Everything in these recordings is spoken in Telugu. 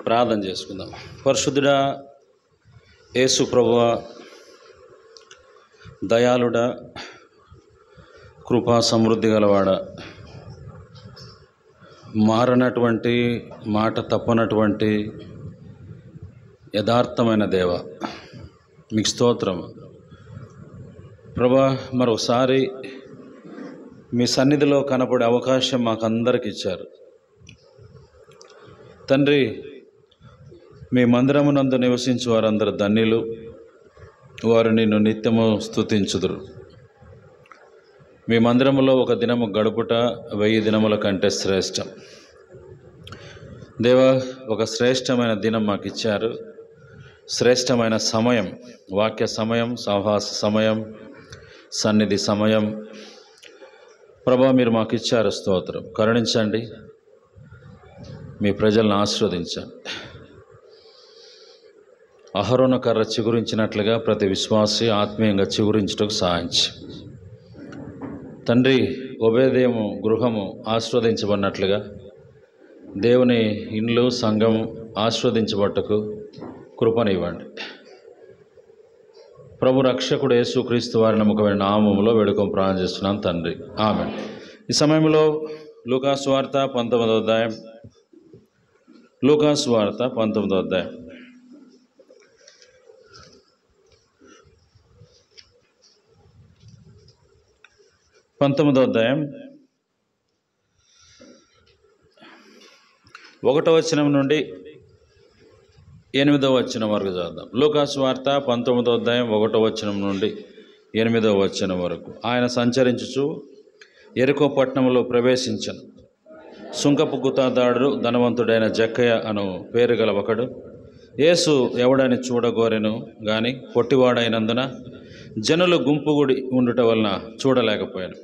ప్రార్థన చేసుకుందాం. పరిశుద్ధుడా, యేసు ప్రభువా, దయాళుడా, కృపా సమృద్ధి గలవాడ, మారనటువంటి మాట తప్పనటువంటి యథార్థమైన దేవ, మీకు స్తోత్రం. ప్రభా, మరొకసారి మీ సన్నిధిలో కనపడే అవకాశం మాకందరికి ఇచ్చారు తండ్రి. మీ మందిరమునందు నివసించు వారందరూ ధన్యులు, వారు నిన్ను నిత్యము స్తుతించుదురు. మీ మందిరములో ఒక దినము గడుపుట 1000 దినముల కంటే శ్రేష్టం. దేవా, ఒక శ్రేష్టమైన దినం మాకు ఇచ్చారు. శ్రేష్టమైన సమయం, వాక్య సమయం, సహవాస సమయం, సన్నిధి సమయం. ప్రభా, మీరు మాకు ఇచ్చారు. స్తోత్రం. కరుణించండి, మీ ప్రజలను ఆశీర్వదించండి. అహరోను కర్ర చిగురించినట్లుగా ప్రతి విశ్వాసి ఆత్మీయంగా చిగురించుటకు సహాయించి తండ్రి, ఒబేదేము గృహము ఆశీర్వదించబడినట్లుగా దేవుని ఇండ్లు, సంఘము ఆశీర్వదించబట్టకు కృపనివ్వండి. ప్రభు రక్షకుడు యేసుక్రీస్తు వారి నమ్మకమైన నామములో వేడుకొని ప్రార్థన చేస్తున్నాం తండ్రి, ఆమేన్. ఈ సమయంలో లూకాసు వార్త 19వ అధ్యాయం, లూకాసు వార్త 19వ అధ్యాయం, అధ్యాయం 1వ వచనం నుండి 8వ వచనం వరకు చదువుదాం. లూకాసు వార్త 19వ అధ్యాయం 1వ వచనం నుండి 8వ వచనం వరకు. ఆయన సంచరించుచు యెరికో పట్టణంలో ప్రవేశించను. సుంకపు గుత్తాదారుడు ధనవంతుడైన జక్కయ్య అను పేరు గల ఒకడు యేసు ఎవడని చూడగోరెను గాని పొట్టివాడైనందున జనులు గుంపుగూడి ఉండుట వలన చూడలేకపోయాను.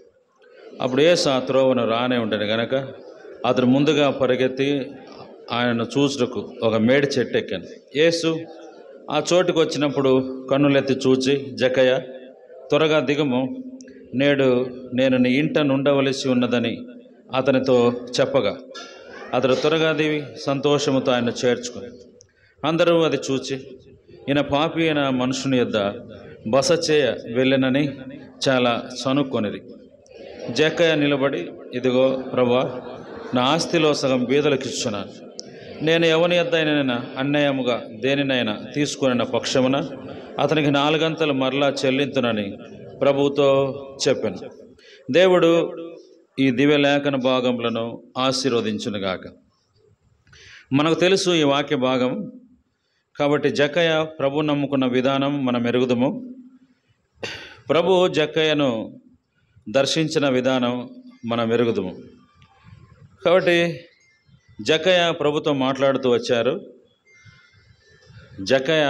అప్పుడు యేసు ఆ త్రోవను రానే ఉండను గనక అతను ముందుగా పరిగెత్తి ఆయనను చూచుటకు ఒక మేడి చెట్టు ఎక్కాను. యేసు ఆ చోటుకు వచ్చినప్పుడు కన్నులెత్తి చూచి, జక్కయ్య, త్వరగా దిగుము, నేడు నేను నీ ఇంట నుండవలసి ఉన్నదని అతనితో చెప్పగా అతడు త్వరగా దిగి సంతోషముతో ఆయన చేర్చుకుని, అందరూ అది చూచి ఈయన పాపి అయిన మనుషుని యొద్ద బస చేయ వెళ్ళనని చాలా సనుక్కొనిరి. జక్కయ్య నిలబడి, ఇదిగో ప్రభువా, నా ఆస్తిలో సగం బీదలకు ఇచ్చున్నాను. నేను ఎవని యొద్దైనా అన్యాయముగా దేనినైనా తీసుకున్న పక్షమున అతనికి 4 గంతలు మరలా చెల్లింతునని ప్రభువుతో చెప్పాను. దేవుడు ఈ దివ్యలేఖన భాగములను ఆశీర్వదించునుగాక. మనకు తెలుసు ఈ వాక్య భాగం కాబట్టి జక్కయ్య ప్రభు నమ్ముకున్న విధానం మనం ఎరుగుదము. ప్రభు జక్కయ్యను దర్శించిన విధానం మనం ఎరుగుదము. కాబట్టి జక్కయ్య ప్రభుతో మాట్లాడుతూ వచ్చారు. జక్కయ్య,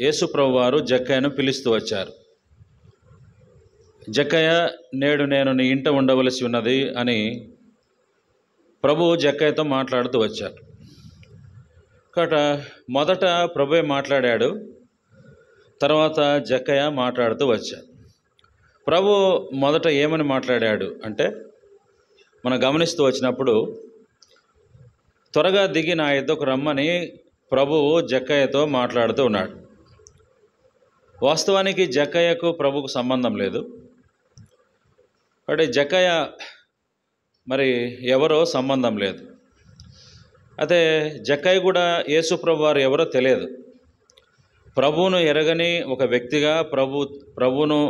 యేసు ప్రభు వారు జక్కయ్యను పిలుస్తూ వచ్చారు. జక్కయ్య, నేడు నేను నీ ఇంట ఉండవలసి ఉన్నది అని ప్రభు జక్కయ్యతో మాట్లాడుతూ వచ్చారు. కాబట్టి మొదట ప్రభువే మాట్లాడాడు, తర్వాత జక్కయ్య మాట్లాడుతూ వచ్చాడు. ప్రభు మొదట ఏమని మాట్లాడాడు అంటే, మనం గమనిస్తూ వచ్చినప్పుడు త్వరగా దిగి నా యొద్దకు రమ్మని ప్రభువు జక్కయ్యతో మాట్లాడుతూ ఉన్నాడు. వాస్తవానికి జక్కయ్యకు ప్రభుకు సంబంధం లేదు. అంటే జక్కయ్య మరి ఎవరో సంబంధం లేదు. అయితే జక్కయ్య కూడా యేసు ప్రభు వారు ఎవరో తెలియదు. ప్రభువును ఎరగని ఒక వ్యక్తిగా, ప్రభువును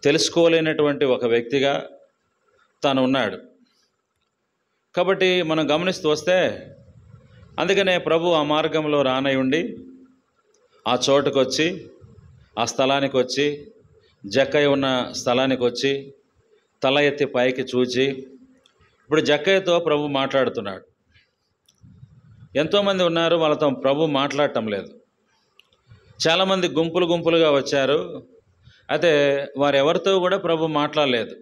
తెలుసుకోలేనటువంటి ఒక వ్యక్తిగా తాను ఉన్నాడు. కాబట్టి మనం గమనిస్తూ వస్తే అందుకనే ప్రభు ఆ మార్గంలో రానై ఉండి ఆ చోటుకు వచ్చి, ఆ స్థలానికి వచ్చి, జక్కయ్య ఉన్న స్థలానికి వచ్చి తల ఎత్తి పైకి చూచి ఇప్పుడు జక్కయ్యతో ప్రభు మాట్లాడుతున్నాడు. ఎంతోమంది ఉన్నారు, వాళ్ళతో ప్రభు మాట్లాడటం లేదు. చాలామంది గుంపులు గుంపులుగా వచ్చారు. అయితే వారు ఎవరితో కూడా ప్రభు మాట్లాడలేదు.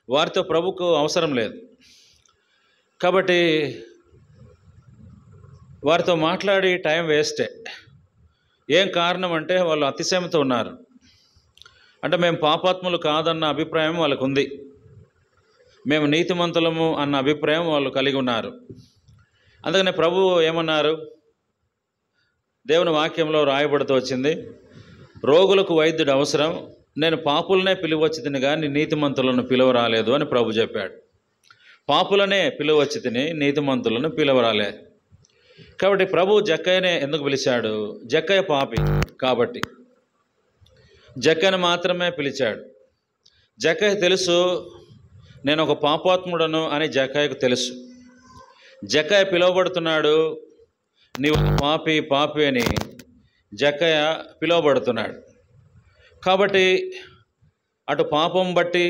వారితో ప్రభుకు అవసరం లేదు. కాబట్టి వారితో మాట్లాడి టైం వేస్టే. ఏం కారణం అంటే వాళ్ళు అతిశయంతో ఉన్నారు. అంటే మేము పాపాత్ములు కాదన్న అభిప్రాయం వాళ్ళకు ఉంది. మేము నీతిమంతులము అన్న అభిప్రాయం వాళ్ళు కలిగి ఉన్నారు. అందుకనే ప్రభువు ఏమన్నారు? దేవుని వాక్యంలో రాయబడుతూ వచ్చింది, రోగులకు వైద్యుడు అవసరం, నేను పాపులనే పిలువచ్చి కానీ నీతిమంతులను పిలువరాలేదు అని ప్రభు చెప్పాడు. పాపులనే పిలువచ్చి నీతిమంతులను పిలువరాలే. కాబట్టి ప్రభు జక్కయ్యనే ఎందుకు పిలిచాడు? జక్కయ్య పాపి కాబట్టి జక్కయ్యను మాత్రమే పిలిచాడు. జక్కయ్య తెలుసు నేను ఒక పాపాత్ముడను అని జక్కయ్యకు తెలుసు. జక్కయ్య పిలువబడుతున్నాడు, నీవు పాపి పాపి అని జక్కయ్య పిలువబడుతున్నాడు. కాబట్టి అటు పాపం బట్టి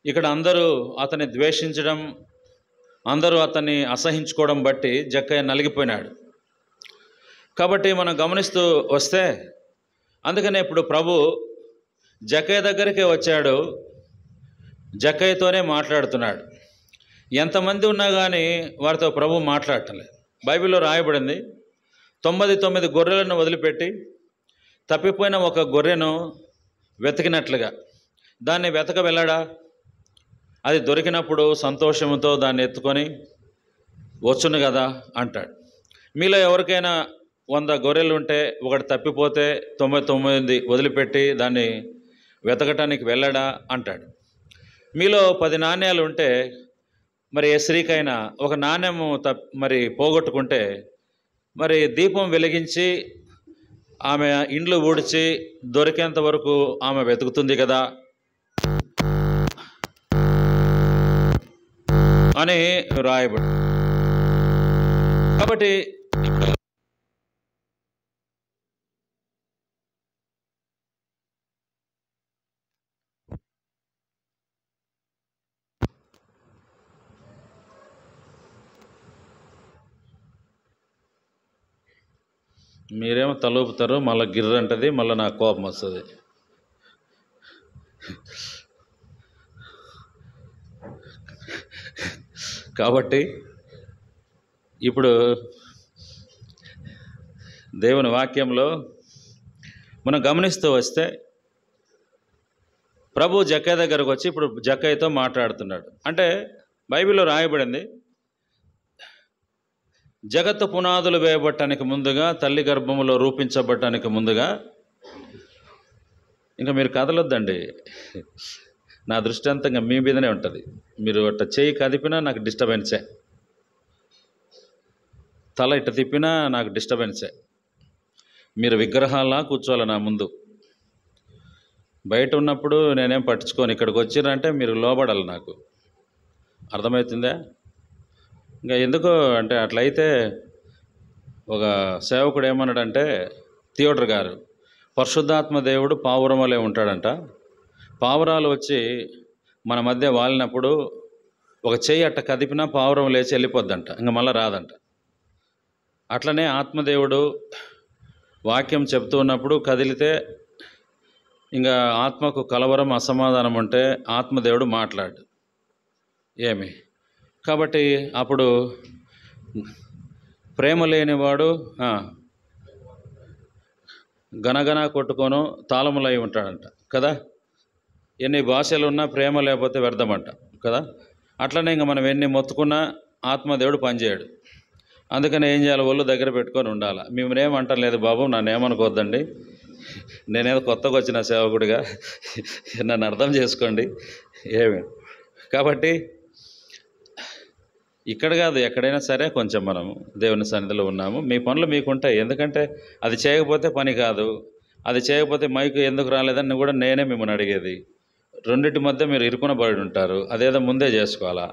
ఇక్కడ అందరూ అతన్ని ద్వేషించడం, అందరూ అతన్ని అసహించుకోవడం బట్టి జక్కయ్య నలిగిపోయినాడు. కాబట్టి మనం గమనిస్తూ వస్తే అందుకనే ఇప్పుడు ప్రభు జక్కయ్య దగ్గరికే వచ్చాడు, జక్కయ్యతోనే మాట్లాడుతున్నాడు. ఎంతమంది ఉన్నా కానీ వారితో ప్రభు మాట్లాడటం లేదు. బైబిల్లో రాయబడింది, 99 గొర్రెలను వదిలిపెట్టి తప్పిపోయిన ఒక గొర్రెను వెతికినట్లుగా. దాన్ని వెతక వెళ్ళడా? అది దొరికినప్పుడు సంతోషంతో దాన్ని ఎత్తుకొని వచ్చును కదా అంటాడు. మీలో ఎవరికైనా 100 గొర్రెలు ఉంటే ఒకటి తప్పిపోతే 99 వదిలిపెట్టి దాన్ని వెతకటానికి వెళ్ళడా అంటాడు. మీలో 10 నాణ్యాలు ఉంటే మరి ఏ స్త్రీకైనా ఒక నాణ్యము మరి పోగొట్టుకుంటే మరి దీపం వెలిగించి ఆమె ఇండ్లు ఊడ్చి దొరికేంత వరకు ఆమె వెతుకుతుంది కదా అని రాయబడి. కాబట్టి మీరేమో తలూపుతారు, మళ్ళీ గిర్ర అంటది, మళ్ళీ నాకు కోపం వస్తుంది. కాబట్టి ఇప్పుడు దేవుని వాక్యంలో మనం గమనిస్తూ వస్తే ప్రభు జక్కయ్య దగ్గరకు వచ్చి ఇప్పుడు జక్కయ్యతో మాట్లాడుతున్నాడు. అంటే బైబిల్లో రాయబడింది, జగత్తు పునాదులు వేయబట్టడానికి ముందుగా, తల్లి గర్భములో రూపించబట్టడానికి ముందుగా. ఇంకా మీరు కదలొద్దండి, నా దృష్టి అంతా ఇంకా మీ మీదనే ఉంటుంది. మీరు అట్ట చేయి కదిపినా నాకు డిస్టర్బెన్సే, తల ఇట్ట తిప్పినా నాకు డిస్టర్బెన్సే. మీరు విగ్రహాలా కూర్చోవాలి నా ముందు. బయట ఉన్నప్పుడు నేనేం పట్టించుకోను, ఇక్కడికి వచ్చిరంటే మీరు లోబడాలి నాకు. అర్థమవుతుందా? ఇంకా ఎందుకో అంటే అట్లయితే ఒక సేవకుడు ఏమన్నాడంటే, థియేటర్ గారు, పరిశుద్ధాత్మ దేవుడు పావురం వలె ఉంటాడంట. పావురాలు వచ్చి మన మధ్య వాలినప్పుడు ఒక చెయ్యి అట్ట కదిపినా పావురం లేచి వెళ్ళిపోద్దంట, ఇంకా మళ్ళీ రాదంట. అట్లనే ఆత్మదేవుడు వాక్యం చెప్తూ ఉన్నప్పుడు కదిలితే ఇంకా ఆత్మకు కలవరం అసమాధానం ఉంటే ఆత్మదేవుడు మాట్లాడు ఏమి. కాబట్టి అప్పుడు ప్రేమ లేనివాడు గనగన కొట్టుకొని తాళములై ఉంటాడంట కదా. ఎన్ని భాషలు ఉన్నా ప్రేమ లేకపోతే వ్యర్థమంట కదా. అట్లనే ఇంకా మనం ఎన్ని మొత్తుకున్నా ఆత్మదేవుడు పనిచేయడు. అందుకని ఏం చేయాలి? ఒళ్ళు దగ్గర పెట్టుకొని ఉండాలి. మేమేమంటాం లేదు బాబు, నన్ను ఏమనుకోద్దండి, నేనేదో కొత్తగా వచ్చిన సేవకుడిగా, నన్ను అర్థం చేసుకోండి ఏమి. కాబట్టి ఇక్కడ కాదు, ఎక్కడైనా సరే కొంచెం మనము దేవుని సన్నిధిలో ఉన్నాము. మీ పనులు మీకుంటాయి, ఎందుకంటే అది చేయకపోతే పని కాదు. అది చేయకపోతే మైకు ఎందుకు రాలేదని కూడా నేనే మిమ్మల్ని అడిగేది. రెండింటి మధ్య మీరు ఇరుకునబడి ఉంటారు, అదేదో ముందే చేసుకోవాలా.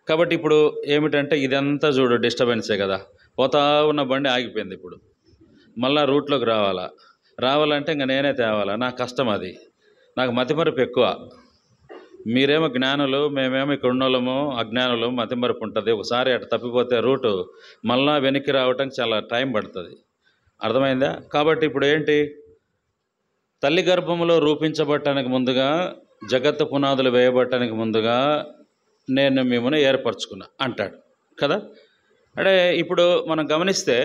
కాబట్టి ఇప్పుడు ఏమిటంటే ఇదంతా చూడు డిస్టర్బెన్సే కదా. పోతా ఉన్న బండి ఆగిపోయింది, ఇప్పుడు మళ్ళీ రూట్లోకి రావాలంటే ఇంకా నేనే తేవాలా. నాకు కష్టం, అది నాకు మతిమరుపు ఎక్కువ. మీరేమో జ్ఞానులు, మేమేమో ఇక్కడ ఉన్నోళ్ళము అజ్ఞానులు, మతిమరుపు ఉంటుంది. ఒకసారి అటు తప్పిపోతే రూటు మళ్ళా వెనక్కి రావటానికి చాలా టైం పడుతుంది. అర్థమైందా? కాబట్టి ఇప్పుడు ఏంటి, తల్లి గర్భంలో రూపించబట్టడానికి ముందుగా, జగత్తు పునాదులు వేయబట్టడానికి ముందుగా నేను మిమ్మల్ని ఏర్పరచుకున్నా అంటాడు కదా. అంటే ఇప్పుడు మనం గమనిస్తే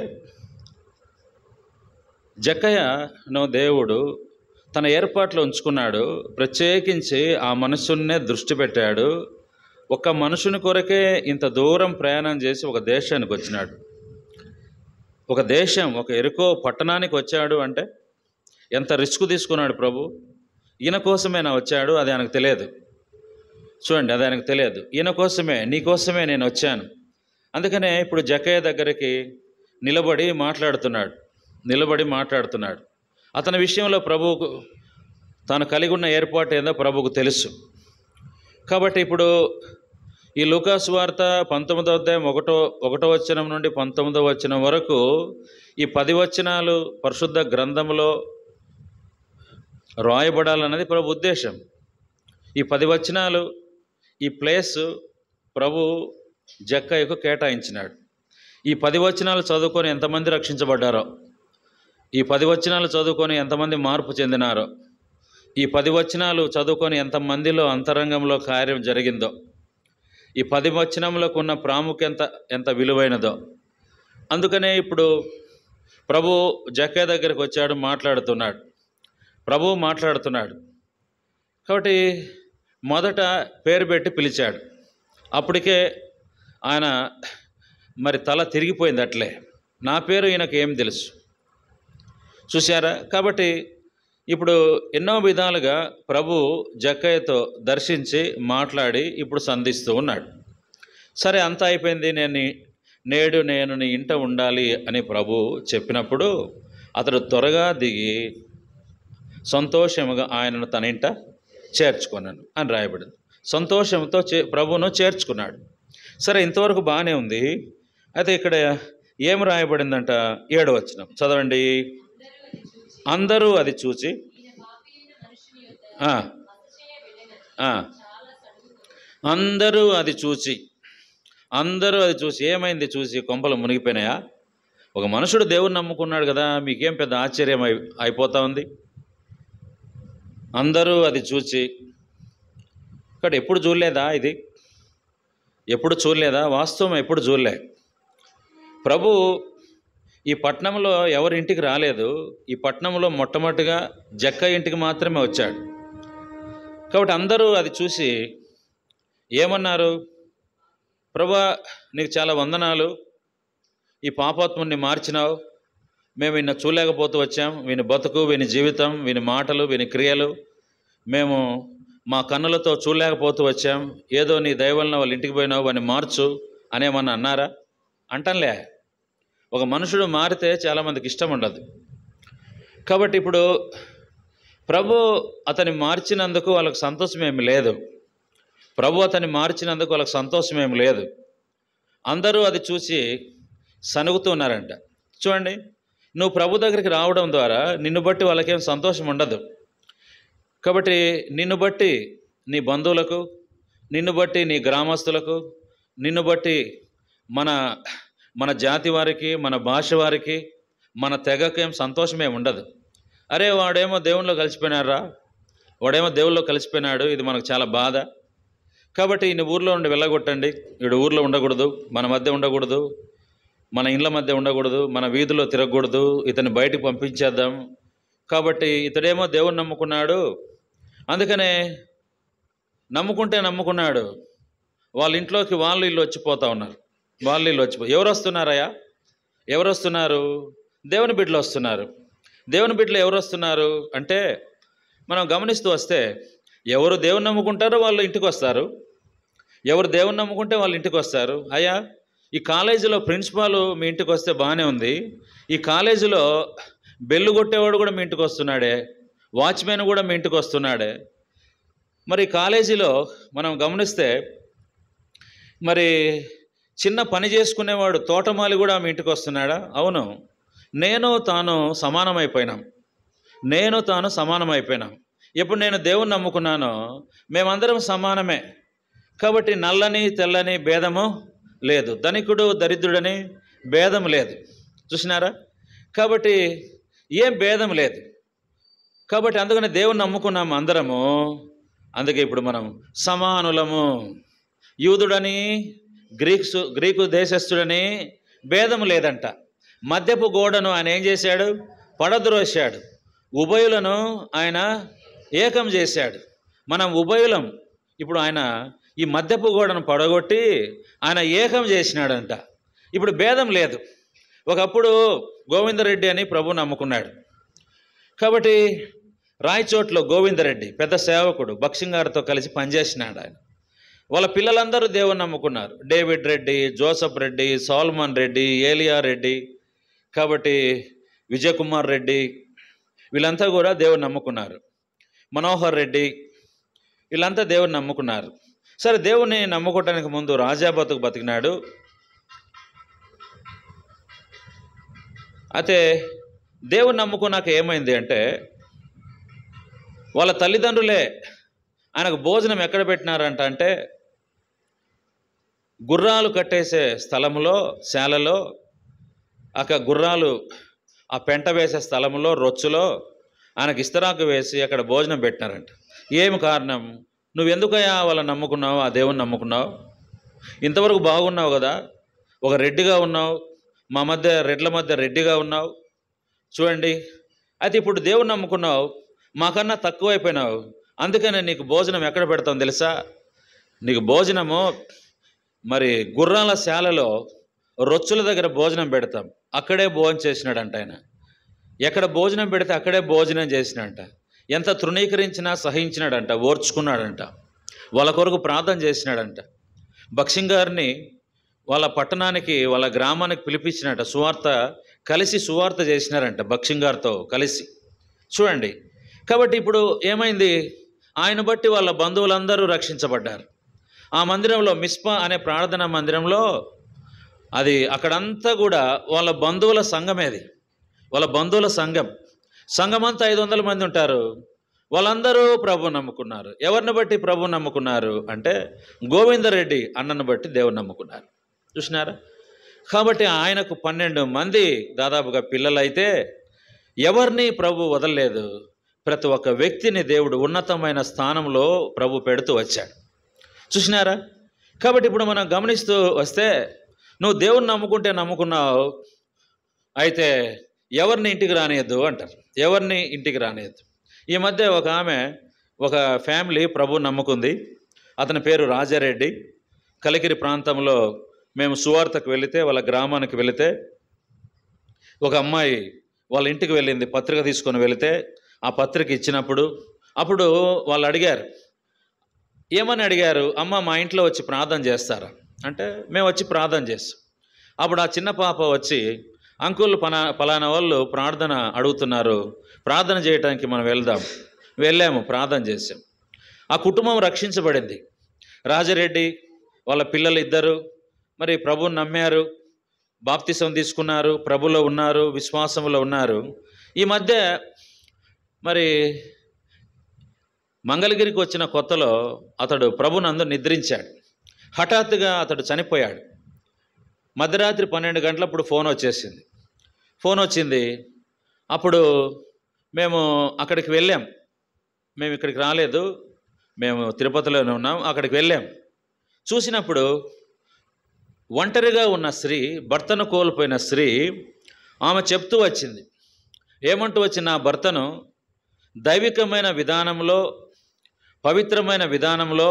జక్కయ్యను దేవుడు తన ఏర్పాట్లో ఉంచుకున్నాడు. ప్రత్యేకించి ఆ మనస్సునే దృష్టి పెట్టాడు. ఒక్క మనుషుని కొరకే ఇంత దూరం ప్రయాణం చేసి ఒక దేశానికి వచ్చినాడు. ఒక దేశం, ఒక ఎరుకో పట్టణానికి వచ్చాడు అంటే ఎంత రిస్క్ తీసుకున్నాడు ప్రభు. ఈయన కోసమే నా వచ్చాడు, అది ఆయనకు తెలియదు. చూడండి, అది ఆయనకు తెలియదు. ఈయన కోసమే, నీ కోసమే నేను వచ్చాను. అందుకనే ఇప్పుడు జక్కయ్య దగ్గరికి నిలబడి మాట్లాడుతున్నాడు. అతని విషయంలో ప్రభువుకు తాను కలిగి ఉన్న ఏర్పాటు ఏందో ప్రభువుకు తెలుసు. కాబట్టి ఇప్పుడు ఈ లూకా సువార్త 19వ అధ్యాయం 1వ వచనం నుండి 19వ వచనం వరకు ఈ 10 వచనాలు పరిశుద్ధ గ్రంథంలో రాయబడాలన్నది ప్రభు ఉద్దేశం. ఈ 10 వచనాలు, ఈ ప్లేస్ ప్రభు జక్కయ్యకు కేటాయించినాడు. ఈ 10 వచనాలు చదువుకొని ఎంతమంది రక్షించబడ్డారో, ఈ 10 వచనాలు చదువుకొని ఎంతమంది మార్పు చెందినారో, ఈ 10 వచనాలు చదువుకొని ఎంతమందిలో అంతరంగంలో కార్యం జరిగిందో, ఈ 10 వచనంలోకి ఉన్న ప్రాముఖ్యత ఎంత విలువైనదో. అందుకనే ఇప్పుడు ప్రభు జక్కయ్య దగ్గరికి వచ్చాడు, మాట్లాడుతున్నాడు. కాబట్టి మొదట పేరు పెట్టి పిలిచాడు. అప్పటికే ఆయన మరి తల తిరిగిపోయింది. అట్లే నా పేరు ఈయనకు ఏం తెలుసు, చూశారా? కాబట్టి ఇప్పుడు ఎన్నో విధాలుగా ప్రభు జక్కయ్యతో దర్శించి మాట్లాడి ఇప్పుడు సంధిస్తూ ఉన్నాడు. సరే, అంతా అయిపోయింది. నేడు నేను నీ ఇంట ఉండాలి అని ప్రభు చెప్పినప్పుడు అతడు త్వరగా దిగి సంతోషముగా ఆయనను తన ఇంట చేర్చుకున్నాను అని రాయబడింది. సంతోషంతో ప్రభువును చేర్చుకున్నాడు. సరే, ఇంతవరకు బాగానే ఉంది. అయితే ఇక్కడ ఏం రాయబడిందంట? 7వ వచనం చదవండి. అందరూ అది చూచి అందరూ అది చూసి ఏమైంది? చూసి కొంపలు మునిగిపోయినాయా? ఒక మనుషుడు దేవుని నమ్ముకున్నాడు కదా, మీకేం పెద్ద ఆశ్చర్యం అయిపోతా ఉంది? అందరూ అది చూచి, ఇక్కడ ఎప్పుడు చూడలేదా? ఎప్పుడు చూడలేదా? వాస్తవం ఎప్పుడు చూడలే. ప్రభు ఈ పట్టణంలో ఎవరి ఇంటికి రాలేదు. ఈ పట్టణంలో మొట్టమొదటిగా జక్కయ్య ఇంటికి మాత్రమే వచ్చాడు. కాబట్టి అందరూ అది చూసి ఏమన్నారు? ప్రభువా, నీకు చాలా వందనాలు, ఈ పాపాత్ముని మార్చినావు. మేము ఈయన చూడలేకపోతూ వచ్చాం. వీని బతుకు, వీని జీవితం, వీని మాటలు, వీని క్రియలు మేము మా కన్నులతో చూడలేకపోతూ వచ్చాం. ఏదో నీ దయ వలన వాళ్ళ ఇంటికి పోయినావు, అని మార్చు అనేమన్నా అన్నారా? అంటంలే. ఒక మనుషుడు మారితే చాలామందికి ఇష్టం ఉండదు. కాబట్టి ఇప్పుడు ప్రభు అతన్ని మార్చినందుకు వాళ్ళకు సంతోషం ఏమి లేదు. అందరూ అది చూసి సనుగుతూ ఉన్నారంట. చూడండి, నువ్వు ప్రభు దగ్గరికి రావడం ద్వారా నిన్ను బట్టి వాళ్ళకేం సంతోషం ఉండదు. కాబట్టి నిన్ను బట్టి నీ బంధువులకు, నిన్ను బట్టి నీ గ్రామస్తులకు, నిన్ను బట్టి మన జాతి వారికి, మన భాష వారికి, మన తెగకేం సంతోషమే ఉండదు. అరే, వాడేమో దేవుళ్ళో కలిసిపోయినాడు, ఇది మనకు చాలా బాధ. కాబట్టి ఈయన ఊర్లో ఉండి వెళ్ళగొట్టండి. వీడు ఊర్లో ఉండకూడదు, మన మధ్య ఉండకూడదు, మన ఇండ్ల మధ్య ఉండకూడదు, మన వీధిలో తిరగకూడదు, ఇతన్ని బయటికి పంపించేద్దాం. కాబట్టి ఇతడేమో దేవుని నమ్ముకున్నాడు, అందుకనే నమ్ముకున్నాడు. వాళ్ళ ఇంట్లోకి వాళ్ళు ఇల్లు వచ్చిపోతూ ఉన్నారు. ఎవరు వస్తున్నారయ్యా? ఎవరు వస్తున్నారు? దేవుని బిడ్డలు వస్తున్నారు. దేవుని బిడ్డలు ఎవరు వస్తున్నారు అంటే, మనం గమనిస్తూ వస్తే ఎవరు దేవుని నమ్ముకుంటారో వాళ్ళు ఇంటికి వస్తారు. ఎవరు దేవుని నమ్ముకుంటే వాళ్ళు ఇంటికి వస్తారు. అయ్యా, ఈ కాలేజీలో ప్రిన్సిపాల్ మీ ఇంటికి వస్తే బాగానే ఉంది. ఈ కాలేజీలో బెల్లు కొట్టేవాడు కూడా మీ ఇంటికి వస్తున్నాడే, వాచ్మెన్ కూడా మీ ఇంటికి వస్తున్నాడే. మరి కాలేజీలో మనం గమనిస్తే మరి చిన్న పని చేసుకునేవాడు తోటమాలి కూడా మీ ఇంటికి వస్తున్నాడా? అవును. నేను తాను సమానమైపోయినాం. ఎప్పుడు నేను దేవుని నమ్ముకున్నానో మేమందరం సమానమే. కాబట్టి నల్లని తెల్లని భేదము లేదు, ధనికుడు దరిద్రుడని భేదం లేదు. చూసినారా? కాబట్టి ఏం భేదం లేదు. కాబట్టి అందుకని దేవుని నమ్ముకున్నాము అందరము. అందుకే ఇప్పుడు మనం సమానులము. యూదుడని గ్రీకు దేశస్థుడని భేదం లేదంట. మధ్యపు గోడను ఆయన ఏం చేశాడు? పడద్రోశాడు. ఉభయులను ఆయన ఏకం చేశాడు. మనం ఉభయులం. ఇప్పుడు ఆయన ఈ మధ్యపు గోడను పడగొట్టి ఆయన ఏకం చేసినాడంట. ఇప్పుడు భేదం లేదు. ఒకప్పుడు గోవిందరెడ్డి అని ప్రభు నమ్ముకున్నాడు. కాబట్టి రాయచోట్లో గోవిందరెడ్డి పెద్ద సేవకుడు భక్సింగ్ గారితో కలిసి పనిచేసినాడు ఆయన. వాళ్ళ పిల్లలందరూ దేవుని నమ్ముకున్నారు. David Reddy, Joseph Reddy, Solomon Reddy, Eliya Reddy, కాబట్టి విజయ్ కుమార్ రెడ్డి, వీళ్ళంతా కూడా దేవుని నమ్ముకున్నారు. మనోహర్ రెడ్డి, వీళ్ళంతా దేవుని నమ్ముకున్నారు. సరే, దేవుని నమ్ముకోవటానికి ముందు రాజా బతికినాడు. అయితే దేవుని నమ్ముకున్నాక ఏమైంది అంటే, వాళ్ళ తల్లిదండ్రులే ఆయనకు భోజనం ఎక్కడ పెట్టినారంట అంటే, గుర్రాలు కట్టేసే స్థలంలో, శాలలో, అక్కడ గుర్రాలు ఆ పెంట వేసే స్థలంలో, రొచ్చులో ఆయనకు ఇస్తరాకు వేసి అక్కడ భోజనం పెట్టినారంట. ఏమి కారణం? నువ్వెందుకయ్యా వాళ్ళని నమ్ముకున్నావు, ఆ దేవుని నమ్ముకున్నావు? ఇంతవరకు బాగున్నావు కదా, ఒక రెడ్డిగా ఉన్నావు, మా మధ్య రెడ్ల మధ్య రెడ్డిగా ఉన్నావు చూడండి. అయితే ఇప్పుడు దేవుని నమ్ముకున్నావు, మాకన్నా తక్కువైపోయినావు, అందుకనే నీకు భోజనం ఎక్కడ పెడతాం తెలుసా? నీకు భోజనము మరి గుర్రాల శాలలో రొచ్చుల దగ్గర భోజనం పెడతాం, అక్కడే భోజనం చేసినాడంట ఆయన. ఎక్కడ భోజనం పెడితే అక్కడే భోజనం చేసినాడంట. ఎంత తృణీకరించినా సహించినాడంట, ఓర్చుకున్నాడంట, వాళ్ళ కొరకు ప్రార్థన చేసినాడంట. భక్సింగ్ గారిని వాళ్ళ పట్టణానికి, వాళ్ళ గ్రామానికి పిలిపించినట్ట, సువార్త చేసినారంట భక్సింగ్ గారితో కలిసి. చూడండి. కాబట్టి ఇప్పుడు ఏమైంది? ఆయన బట్టి వాళ్ళ బంధువులందరూ రక్షించబడ్డారు. ఆ మందిరంలో, మిస్పా అనే ప్రార్థనా మందిరంలో, అది అక్కడంతా కూడా వాళ్ళ బంధువుల సంఘమేది, వాళ్ళ బంధువుల సంఘమంతా 500 మంది ఉంటారు. వాళ్ళందరూ ప్రభువు నమ్ముకున్నారు. ఎవరిని బట్టి ప్రభువు నమ్ముకున్నారు అంటే, గోవిందరెడ్డి అన్నను బట్టి దేవుని నమ్ముకున్నారు. చూసినారా? కాబట్టి ఆయనకు 12 మంది దాదాపుగా పిల్లలైతే ఎవరిని ప్రభు వదలలేదు. ప్రతి ఒక్క వ్యక్తిని దేవుడు ఉన్నతమైన స్థానంలో ప్రభు పెడుతూ వచ్చాడు. చూసినారా? కాబట్టి ఇప్పుడు మనం గమనిస్తూ వస్తే, నువ్వు దేవుని నమ్ముకుంటే నమ్ముకున్నావు, అయితే ఎవరిని ఇంటికి రానియద్దు అంటారు. ఎవరిని ఇంటికి రానియద్దు. ఈ మధ్య ఒక ఫ్యామిలీ ప్రభు నమ్ముకుంది. అతని పేరు రాజారెడ్డి. కలికిరి ప్రాంతంలో మేము సువార్తకు వెళితే, వాళ్ళ గ్రామానికి వెళితే, ఒక అమ్మాయి వాళ్ళ ఇంటికి వెళ్ళింది, పత్రిక తీసుకొని వెళితే ఆ పత్రిక ఇచ్చినప్పుడు అప్పుడు వాళ్ళు అడిగారు, ఏమని అడిగారు? అమ్మ, మా ఇంట్లో వచ్చి ప్రార్థన చేస్తారా అంటే, మేము వచ్చి ప్రార్థన చేస్తాం. అప్పుడు ఆ చిన్న పాప వచ్చి, అంకుల్ పలానా వాళ్ళు ప్రార్థన అడుగుతున్నారు, ప్రార్థన చేయడానికి మనం వెళ్ళాము, ప్రార్థన చేసాం. ఆ కుటుంబం రక్షించబడింది. రాజారెడ్డి వాళ్ళ పిల్లలు ఇద్దరు మరి ప్రభువుని నమ్మారు, బాప్తిసం తీసుకున్నారు, ప్రభులో ఉన్నారు, విశ్వాసంలో ఉన్నారు. ఈ మధ్య మరి మంగళగిరికి వచ్చిన కొత్తలో అతడు ప్రభునందు నిద్రించాడు. హఠాత్తుగా అతడు చనిపోయాడు. మధ్యరాత్రి 12 గంటలప్పుడు ఫోన్ వచ్చింది. అప్పుడు మేము అక్కడికి వెళ్ళాం. మేము ఇక్కడికి రాలేదు, మేము తిరుపతిలోనే ఉన్నాం. అక్కడికి వెళ్ళాం. చూసినప్పుడు ఒంటరిగా ఉన్న స్త్రీ, భర్తను కోల్పోయిన స్త్రీ, ఆమె చెప్తూ వచ్చింది. ఏమంటూ వచ్చి, నా భర్తను దైవికమైన విధానంలో, పవిత్రమైన విధానంలో,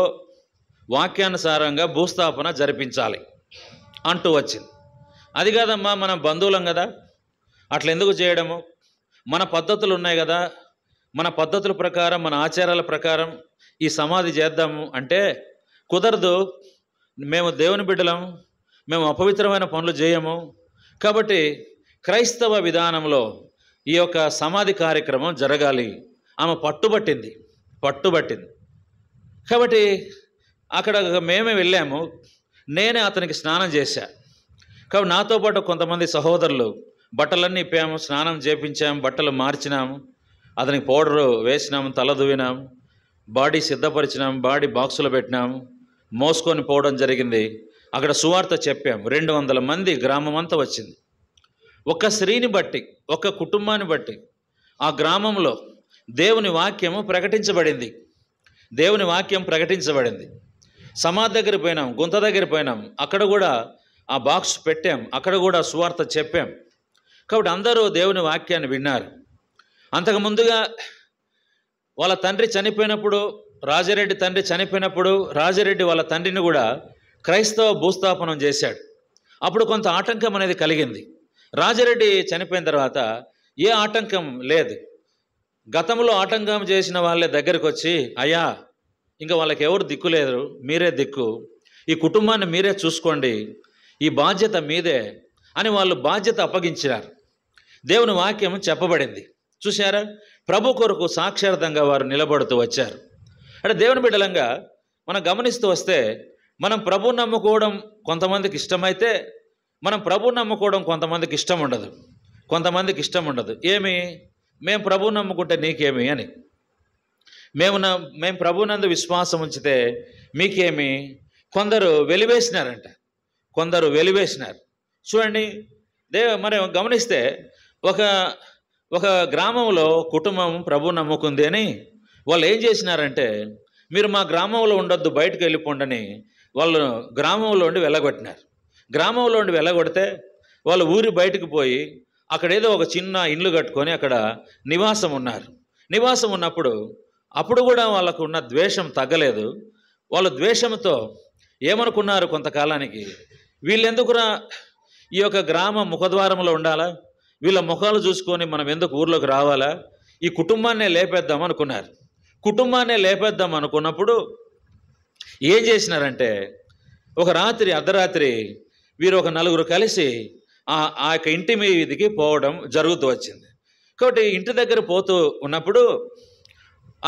వాక్యానుసారంగా భూస్థాపన జరిపించాలి అంటూ వచ్చింది. అది కాదమ్మా, మనం బంధువులం కదా, అట్లా ఎందుకు చేయడము? మన పద్ధతులు ఉన్నాయి కదా, మన పద్ధతుల ప్రకారం, మన ఆచారాల ప్రకారం ఈ సమాధి చేద్దాము అంటే కుదరదు. మేము దేవుని బిడ్డలం, మేము అపవిత్రమైన పనులు చేయము. కాబట్టి క్రైస్తవ విధానంలో ఈ యొక్క సమాధి కార్యక్రమం జరగాలి. ఆమె పట్టుబట్టింది. కాబట్టి అక్కడ మేమే వెళ్ళాము. నేనే అతనికి స్నానం చేశా. కాబట్టి నాతో పాటు కొంతమంది సహోదరులు బట్టలన్నీ ఇప్పాము, స్నానం చేపించాము, బట్టలు మార్చినాము, అతనికి పౌడరు వేసినాము, తల దువ్వినాము, బాడీ సిద్ధపరిచినాము, బాడీ బాక్సులో పెట్టినాము, మోసుకొని పోవడం జరిగింది. అక్కడ సువార్త చెప్పాము. 200 మంది గ్రామం అంతా వచ్చింది. ఒక స్త్రీని బట్టి, ఒక కుటుంబాన్ని బట్టి ఆ గ్రామంలో దేవుని వాక్యము ప్రకటించబడింది. సమాధి దగ్గర పోయినాం, గుంత దగ్గర పోయినాం, అక్కడ కూడా ఆ బాక్స్ పెట్టాం, అక్కడ కూడా సువార్త చెప్పాం. కాబట్టి అందరూ దేవుని వాక్యాన్ని విన్నారు. అంతకు ముందుగా వాళ్ళ తండ్రి చనిపోయినప్పుడు, రాజారెడ్డి తండ్రి చనిపోయినప్పుడు రాజారెడ్డి వాళ్ళ తండ్రిని కూడా క్రైస్తవ భూస్థాపనం చేశాడు. అప్పుడు కొంత ఆటంకం అనేది కలిగింది. రాజారెడ్డి చనిపోయిన తర్వాత ఏ ఆటంకం లేదు. గతంలో ఆటంకం చేసిన వాళ్ళే దగ్గరికి వచ్చి, అయ్యా ఇంకా వాళ్ళకి ఎవరు దిక్కు లేదు, మీరే దిక్కు, ఈ కుటుంబాన్ని మీరే చూసుకోండి, ఈ బాధ్యత మీదే అని వాళ్ళు బాధ్యత అప్పగించారు. దేవుని వాక్యం చెప్పబడింది. చూశారా? ప్రభు కొరకు సాక్షార్థంగా వారు నిలబడుతూ వచ్చారు. అంటే దేవుని బిడ్డలంగా మనం గమనిస్తూ వస్తే, మనం ప్రభువు నమ్ముకోవడం కొంతమందికి ఇష్టమైతే, మనం ప్రభువు నమ్ముకోవడం కొంతమందికి ఇష్టం ఉండదు. కొంతమందికి ఇష్టం ఉండదు. ఏమి, మేము ప్రభువు నమ్ముకుంటే నీకేమి అని, మేము ప్రభువునందు విశ్వాసం ఉంచితే మీకేమి. కొందరు వెలివేసినారంట, కొందరు వెలివేసినారు. చూడండి, మరి గమనిస్తే ఒక గ్రామంలో కుటుంబం ప్రభు నమ్ముకుంది అని వాళ్ళు ఏం చేసినారంటే, మీరు మా గ్రామంలో ఉండొద్దు, బయటకు వెళ్ళిపోండని వాళ్ళు గ్రామంలో ఉండి వెళ్ళగొట్టినారు. గ్రామంలో ఉండి వెళ్ళగొడితే వాళ్ళు ఊరి బయటకు పోయి అక్కడ ఏదో ఒక చిన్న ఇల్లు కట్టుకొని అక్కడ నివాసం ఉన్నారు. నివాసం ఉన్నప్పుడు అప్పుడు కూడా వాళ్ళకు ఉన్న ద్వేషం తగ్గలేదు. వాళ్ళు ద్వేషంతో ఏమనుకున్నారు కొంతకాలానికి, వీళ్ళెందుకురా ఈ యొక్క గ్రామ ముఖద్వారంలో ఉండాలా, వీళ్ళ ముఖాలు చూసుకొని మనం ఎందుకు ఊర్లోకి రావాలా, ఈ కుటుంబాన్నే లేపేద్దాం అనుకున్నారు. కుటుంబాన్నే లేపేద్దాం అనుకున్నప్పుడు ఏం చేసినారంటే, ఒక రాత్రి అర్ధరాత్రి వీరు ఒక నలుగురు కలిసి ఆ యొక్క ఇంటి మీదికి పోవడం జరుగుతూ వచ్చింది. కాబట్టి ఇంటి దగ్గర పోతూ ఉన్నప్పుడు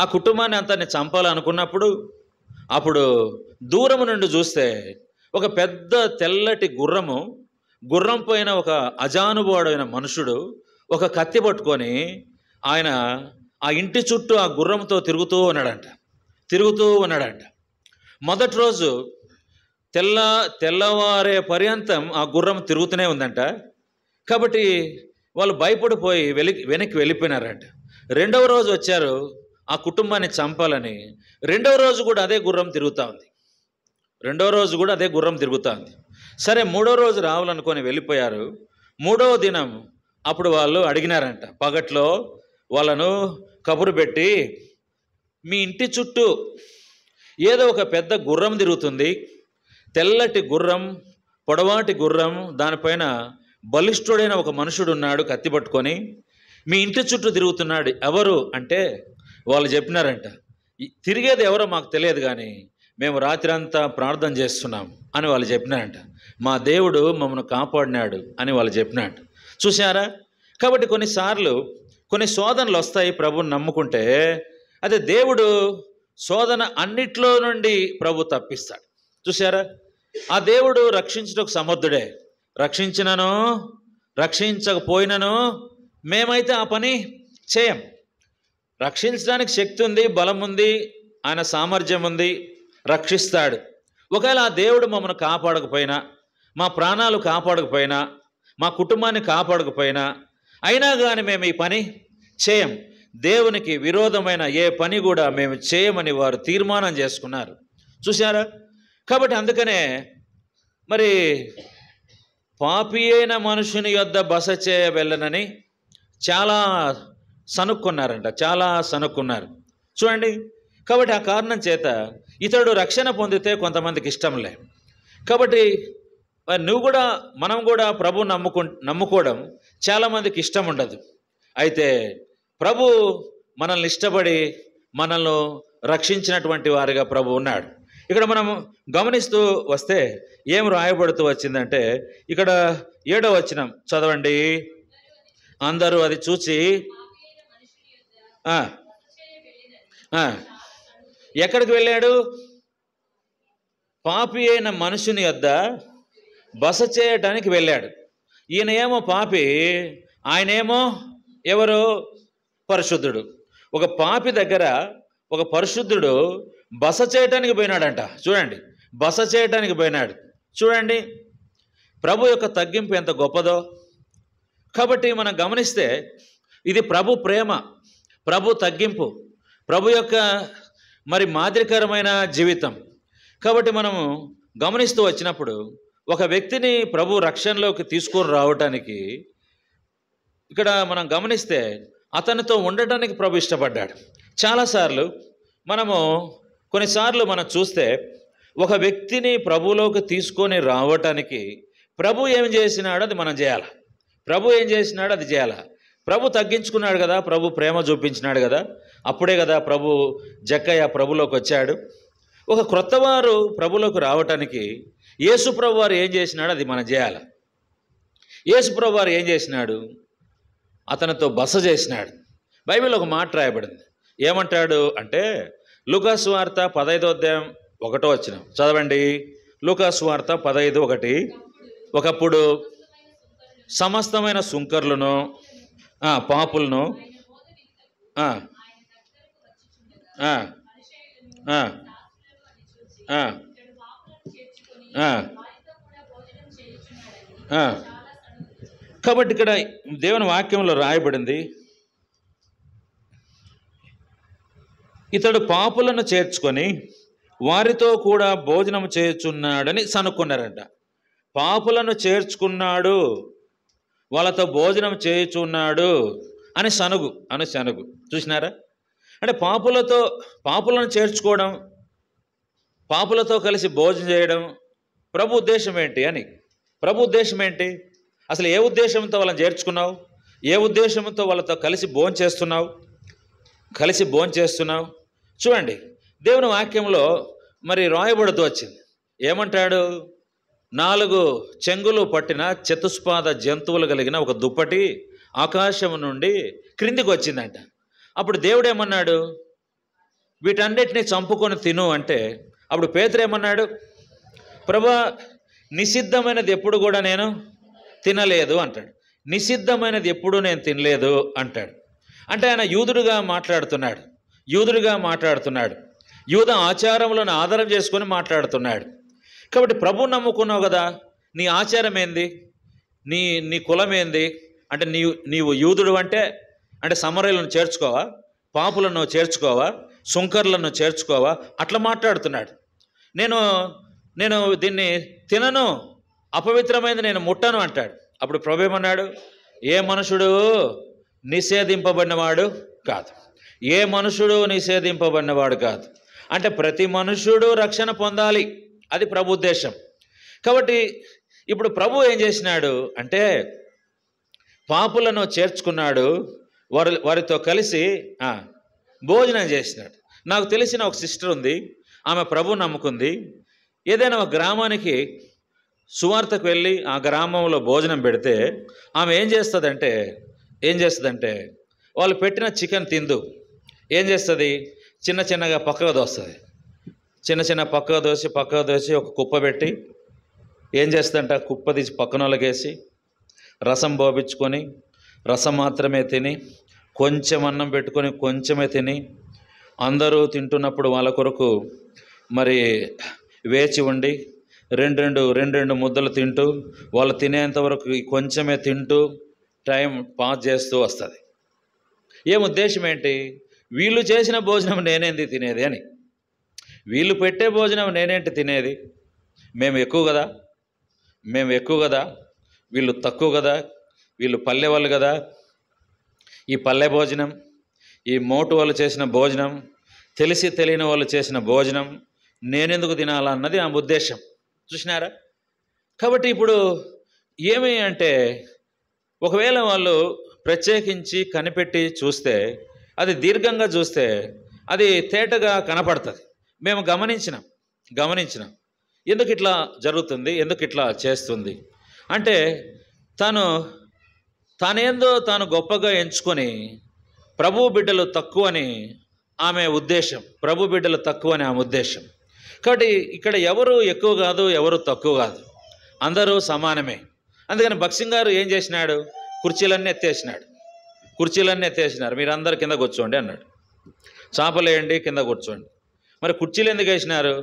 ఆ కుటుంబాన్ని అంతాన్ని చంపాలనుకున్నప్పుడు, అప్పుడు దూరం నుండి చూస్తే ఒక పెద్ద తెల్లటి గుర్రం పైన ఒక అజానుభావుడైన మనుషుడు ఒక కత్తి పట్టుకొని ఆయన ఆ ఇంటి చుట్టూ ఆ గుర్రంతో తిరుగుతూ ఉన్నాడంట. మొదటి రోజు తెల్లవారే పర్యంతం ఆ గుర్రం తిరుగుతూనే ఉందంట. కాబట్టి వాళ్ళు భయపడిపోయి వెనక్కి వెళ్ళిపోయినారంట. రెండవ రోజు వచ్చారు ఆ కుటుంబాన్ని చంపాలని. రెండవ రోజు కూడా అదే గుర్రం తిరుగుతూ ఉంది. సరే, మూడో రోజు రావాలనుకొని వెళ్ళిపోయారు. మూడవ దినం అప్పుడు వాళ్ళు అడిగినారంట, పగట్లో వాళ్ళను కబురు పెట్టి, మీ ఇంటి చుట్టూ ఏదో ఒక పెద్ద గుర్రం తిరుగుతుంది, తెల్లటి గుర్రం, పొడవాటి గుర్రం, దానిపైన బలిష్ఠుడైన ఒక మనుషుడు ఉన్నాడు కత్తి పట్టుకొని, మీ ఇంటి చుట్టూ తిరుగుతున్నాడు, ఎవరు అంటే వాళ్ళు చెప్పినారంట, తిరిగేది ఎవరో మాకు తెలియదు కానీ మేము రాత్రి అంతా ప్రార్థన చేస్తున్నాం అని వాళ్ళు చెప్పినారంట. మా దేవుడు మమ్మల్ని కాపాడినాడు అని వాళ్ళు చెప్పినాడు. చూశారా? కాబట్టి కొన్నిసార్లు కొన్ని శోధనలు వస్తాయి ప్రభువుని నమ్ముకుంటే. అదే దేవుడు శోధన అన్నిట్లో నుండి ప్రభు తప్పిస్తాడు. చూశారా? ఆ దేవుడు రక్షించడానికి సమర్థుడే. రక్షించినను రక్షించకపోయినను మేమైతే ఆ పని చేయం. రక్షించడానికి శక్తి ఉంది, బలం ఉంది, ఆయన సామర్థ్యం ఉంది, రక్షిస్తాడు. ఒకవేళ ఆ దేవుడు మమ్మల్ని కాపాడకపోయినా, మా ప్రాణాలు కాపాడకపోయినా, మా కుటుంబాన్ని కాపాడకపోయినా, అయినా కానీ మేము ఈ పని చేయం. దేవునికి విరోధమైన ఏ పని కూడా మేము చేయమని వారు తీర్మానం చేసుకున్నారు. చూశారా? కాబట్టి అందుకనే మరి పాపి అయిన మనుషుని యొద్ద బస చేయ వెళ్ళనని చాలా సనుక్కున్నారు. చూడండి, కాబట్టి ఆ కారణం చేత ఇతడు రక్షణ పొందితే కొంతమందికి ఇష్టం లే. కాబట్టి మనం కూడా ప్రభు నమ్ముకోవడం చాలామందికి ఇష్టం ఉండదు. అయితే ప్రభు మనల్ని ఇష్టపడి మనల్ని రక్షించినటువంటి వారిగా ప్రభు ఉన్నాడు. ఇక్కడ మనం గమనిస్తూ వస్తే ఏం రాయబడుతూ వచ్చిందంటే, ఇక్కడ 7వ వచనం చదవండి. అందరూ అది చూచి ఎక్కడికి వెళ్ళాడు? పాపి అయిన మనుషుని యొద్ద బస చేయటానికి వెళ్ళాడు. ఈయన ఏమో పాపి, ఆయనేమో ఎవరు? పరిశుద్ధుడు. ఒక పాపి దగ్గర ఒక పరిశుద్ధుడు బస చేయటానికి పోయినాడంట. చూడండి, బస చేయటానికి పోయినాడు. చూడండి ప్రభు యొక్క తగ్గింపు ఎంత గొప్పదో. కాబట్టి మనం గమనిస్తే ఇది ప్రభు ప్రేమ, ప్రభు తగ్గింపు, ప్రభు యొక్క మరి మాదిరికరమైన జీవితం. కాబట్టి మనము గమనిస్తూ వచ్చినప్పుడు ఒక వ్యక్తిని ప్రభు రక్షణలోకి తీసుకొని రావటానికి ఇక్కడ మనం గమనిస్తే అతనితో ఉండటానికి ప్రభు ఇష్టపడ్డాడు. చాలాసార్లు కొన్నిసార్లు మనం చూస్తే ఒక వ్యక్తిని ప్రభువులోకి తీసుకొని రావటానికి ప్రభు ఏం చేసినాడో అది మనం చేయాలి. ప్రభు ఏం చేసినాడో అది చేయాలి. ప్రభు తగ్గించుకున్నాడు కదా, ప్రభు ప్రేమ చూపించినాడు కదా, అప్పుడే కదా ప్రభు జక్కయ్య ప్రభులోకి వచ్చాడు. ఒక క్రొత్తవారు ప్రభులోకి రావటానికి యేసు ప్రభు వారు ఏం చేసినాడో అది మనం చేయాలి. యేసు ప్రభు వారు ఏం చేసినాడు? అతనితో బస చేసినాడు. బైబిల్లో ఒక మాట రాయబడింది. ఏమంటాడు అంటే, లూకా సువార్త 15:1 చదవండి. లూకా సువార్త 15:1. ఒకప్పుడు సమస్తమైన సుంకర్లను పాపులను కాబట్టి ఇక్కడ దేవుని వాక్యంలో రాయబడింది, ఇతడు పాపులను చేర్చుకొని వారితో కూడా భోజనం చేయుచున్నాడని సనుక్కున్నారంట. పాపులను చేర్చుకున్నాడు, వాళ్ళతో భోజనం చేయుచున్నాడు అని సనుగు చూసినారా? అంటే పాపులను చేర్చుకోవడం, పాపులతో కలిసి భోజనం చేయడం ప్రభు ఉద్దేశం ఏంటి అని. ప్రభు ఉద్దేశం ఏంటి? అసలు ఏ ఉద్దేశంతో వాళ్ళని చేర్చుకున్నావు? ఏ ఉద్దేశంతో వాళ్ళతో కలిసి భోంచేస్తున్నావు? చూడండి, దేవుని వాక్యంలో మరి రాయబడుతూ వచ్చింది. ఏమంటాడు? 4 చెంగులు పట్టిన చతుష్పాద జంతువులు కలిగిన ఒక దుప్పటి ఆకాశం నుండి క్రిందికి వచ్చిందంట. అప్పుడు దేవుడు ఏమన్నాడు? వీటన్నిటిని చంపుకొని తిను అంటే, అప్పుడు పేతురు ఏమన్నాడు? ప్రభా, నిషిద్ధమైనది ఎప్పుడు కూడా నేను తినలేదు అంటాడు. నిషిద్ధమైనది ఎప్పుడు నేను తినలేదు అంటాడు. అంటే ఆయన యూదుడుగా మాట్లాడుతున్నాడు. యూద ఆచారములను ఆధారం చేసుకొని మాట్లాడుతున్నాడు. కాబట్టి ప్రభువు నమ్ముకున్నావు కదా, నీ ఆచారం ఏంది? నీ కులం ఏంది? అంటే నీవు యూదుడు అంటే సమరయులను చేర్చుకోవా? పాపులను చేర్చుకోవా? సుంకర్లను చేర్చుకోవా? అట్లా మాట్లాడుతున్నాడు. నేను దీన్ని తినను, అపవిత్రమైనది నేను ముట్టను అంటాడు. అప్పుడు ప్రభు ఏమన్నాడు? ఏ మనుషుడు నిషేధింపబడినవాడు కాదు. అంటే ప్రతి మనుషుడు రక్షణ పొందాలి, అది ప్రభు ఉద్దేశం. కాబట్టి ఇప్పుడు ప్రభు ఏం చేసినాడు అంటే, పాపులను చేర్చుకున్నాడు, వారితో కలిసి భోజనం చేసినాడు. నాకు తెలిసిన ఒక సిస్టర్ ఉంది, ఆమె ప్రభు నమ్ముకుంది. ఏదైనా ఒక గ్రామానికి సువార్తకు వెళ్ళి ఆ గ్రామంలో భోజనం పెడితే ఆమె ఏం చేస్తుందంటే వాళ్ళు పెట్టిన చికెన్ తిందు ఏం చేస్తుంది? చిన్నగా పక్కగా దోస్తుంది. చిన్న పక్కగా దోసి ఒక కుప్ప పెట్టి ఏం చేస్తుందంట? కుప్ప తీసి పక్కన వాళ్ళకేసి రసం పోపించుకొని రసం మాత్రమే తిని, కొంచెం అన్నం పెట్టుకొని కొంచెమే తిని, అందరూ తింటున్నప్పుడు వాళ్ళ కొరకు మరి వేచి ఉండి రెండు ముద్దలు తింటూ, వాళ్ళు తినేంత వరకు కొంచెమే తింటూ టైం పాస్ చేస్తూ వస్తుంది. ఏం ఉద్దేశం ఏంటి? వీళ్ళు చేసిన భోజనం నేనేంటి తినేది అని. వీళ్ళు పెట్టే భోజనం నేనేంటి తినేది? మేము ఎక్కువ కదా, వీళ్ళు తక్కువ కదా, వీళ్ళు పల్లె వాళ్ళు కదా. ఈ పల్లె భోజనం, ఈ మోటు వాళ్ళు చేసిన భోజనం, తెలిసి తెలియని వాళ్ళు చేసిన భోజనం నేనెందుకు తినాలన్నది ఆ ఉద్దేశం. చూసినారా? కాబట్టి ఇప్పుడు ఏమి అంటే, ఒకవేళ వాళ్ళు ప్రత్యేకించి కనిపెట్టి చూస్తే, అది దీర్ఘంగా చూస్తే అది తేటగా కనపడుతుంది. మేము గమనించినాం ఎందుకు ఇట్లా జరుగుతుంది, ఎందుకు ఇట్లా చేస్తుంది అంటే, తానేందో తాను గొప్పగా ఎంచుకొని ప్రభు బిడ్డలు తక్కువని ఆమె ఉద్దేశం. కాబట్టి ఇక్కడ ఎవరు ఎక్కువ కాదు, ఎవరు తక్కువ కాదు, అందరూ సమానమే. అందుకని భక్సింగ్ గారు ఏం చేసినాడు? కుర్చీలన్నీ ఎత్తేసినారు. మీరు అందరు కింద కూర్చోండి అన్నాడు. చాపలేయండి, కింద కూర్చోండి. మరి కుర్చీలు ఎందుకు వేసినారు?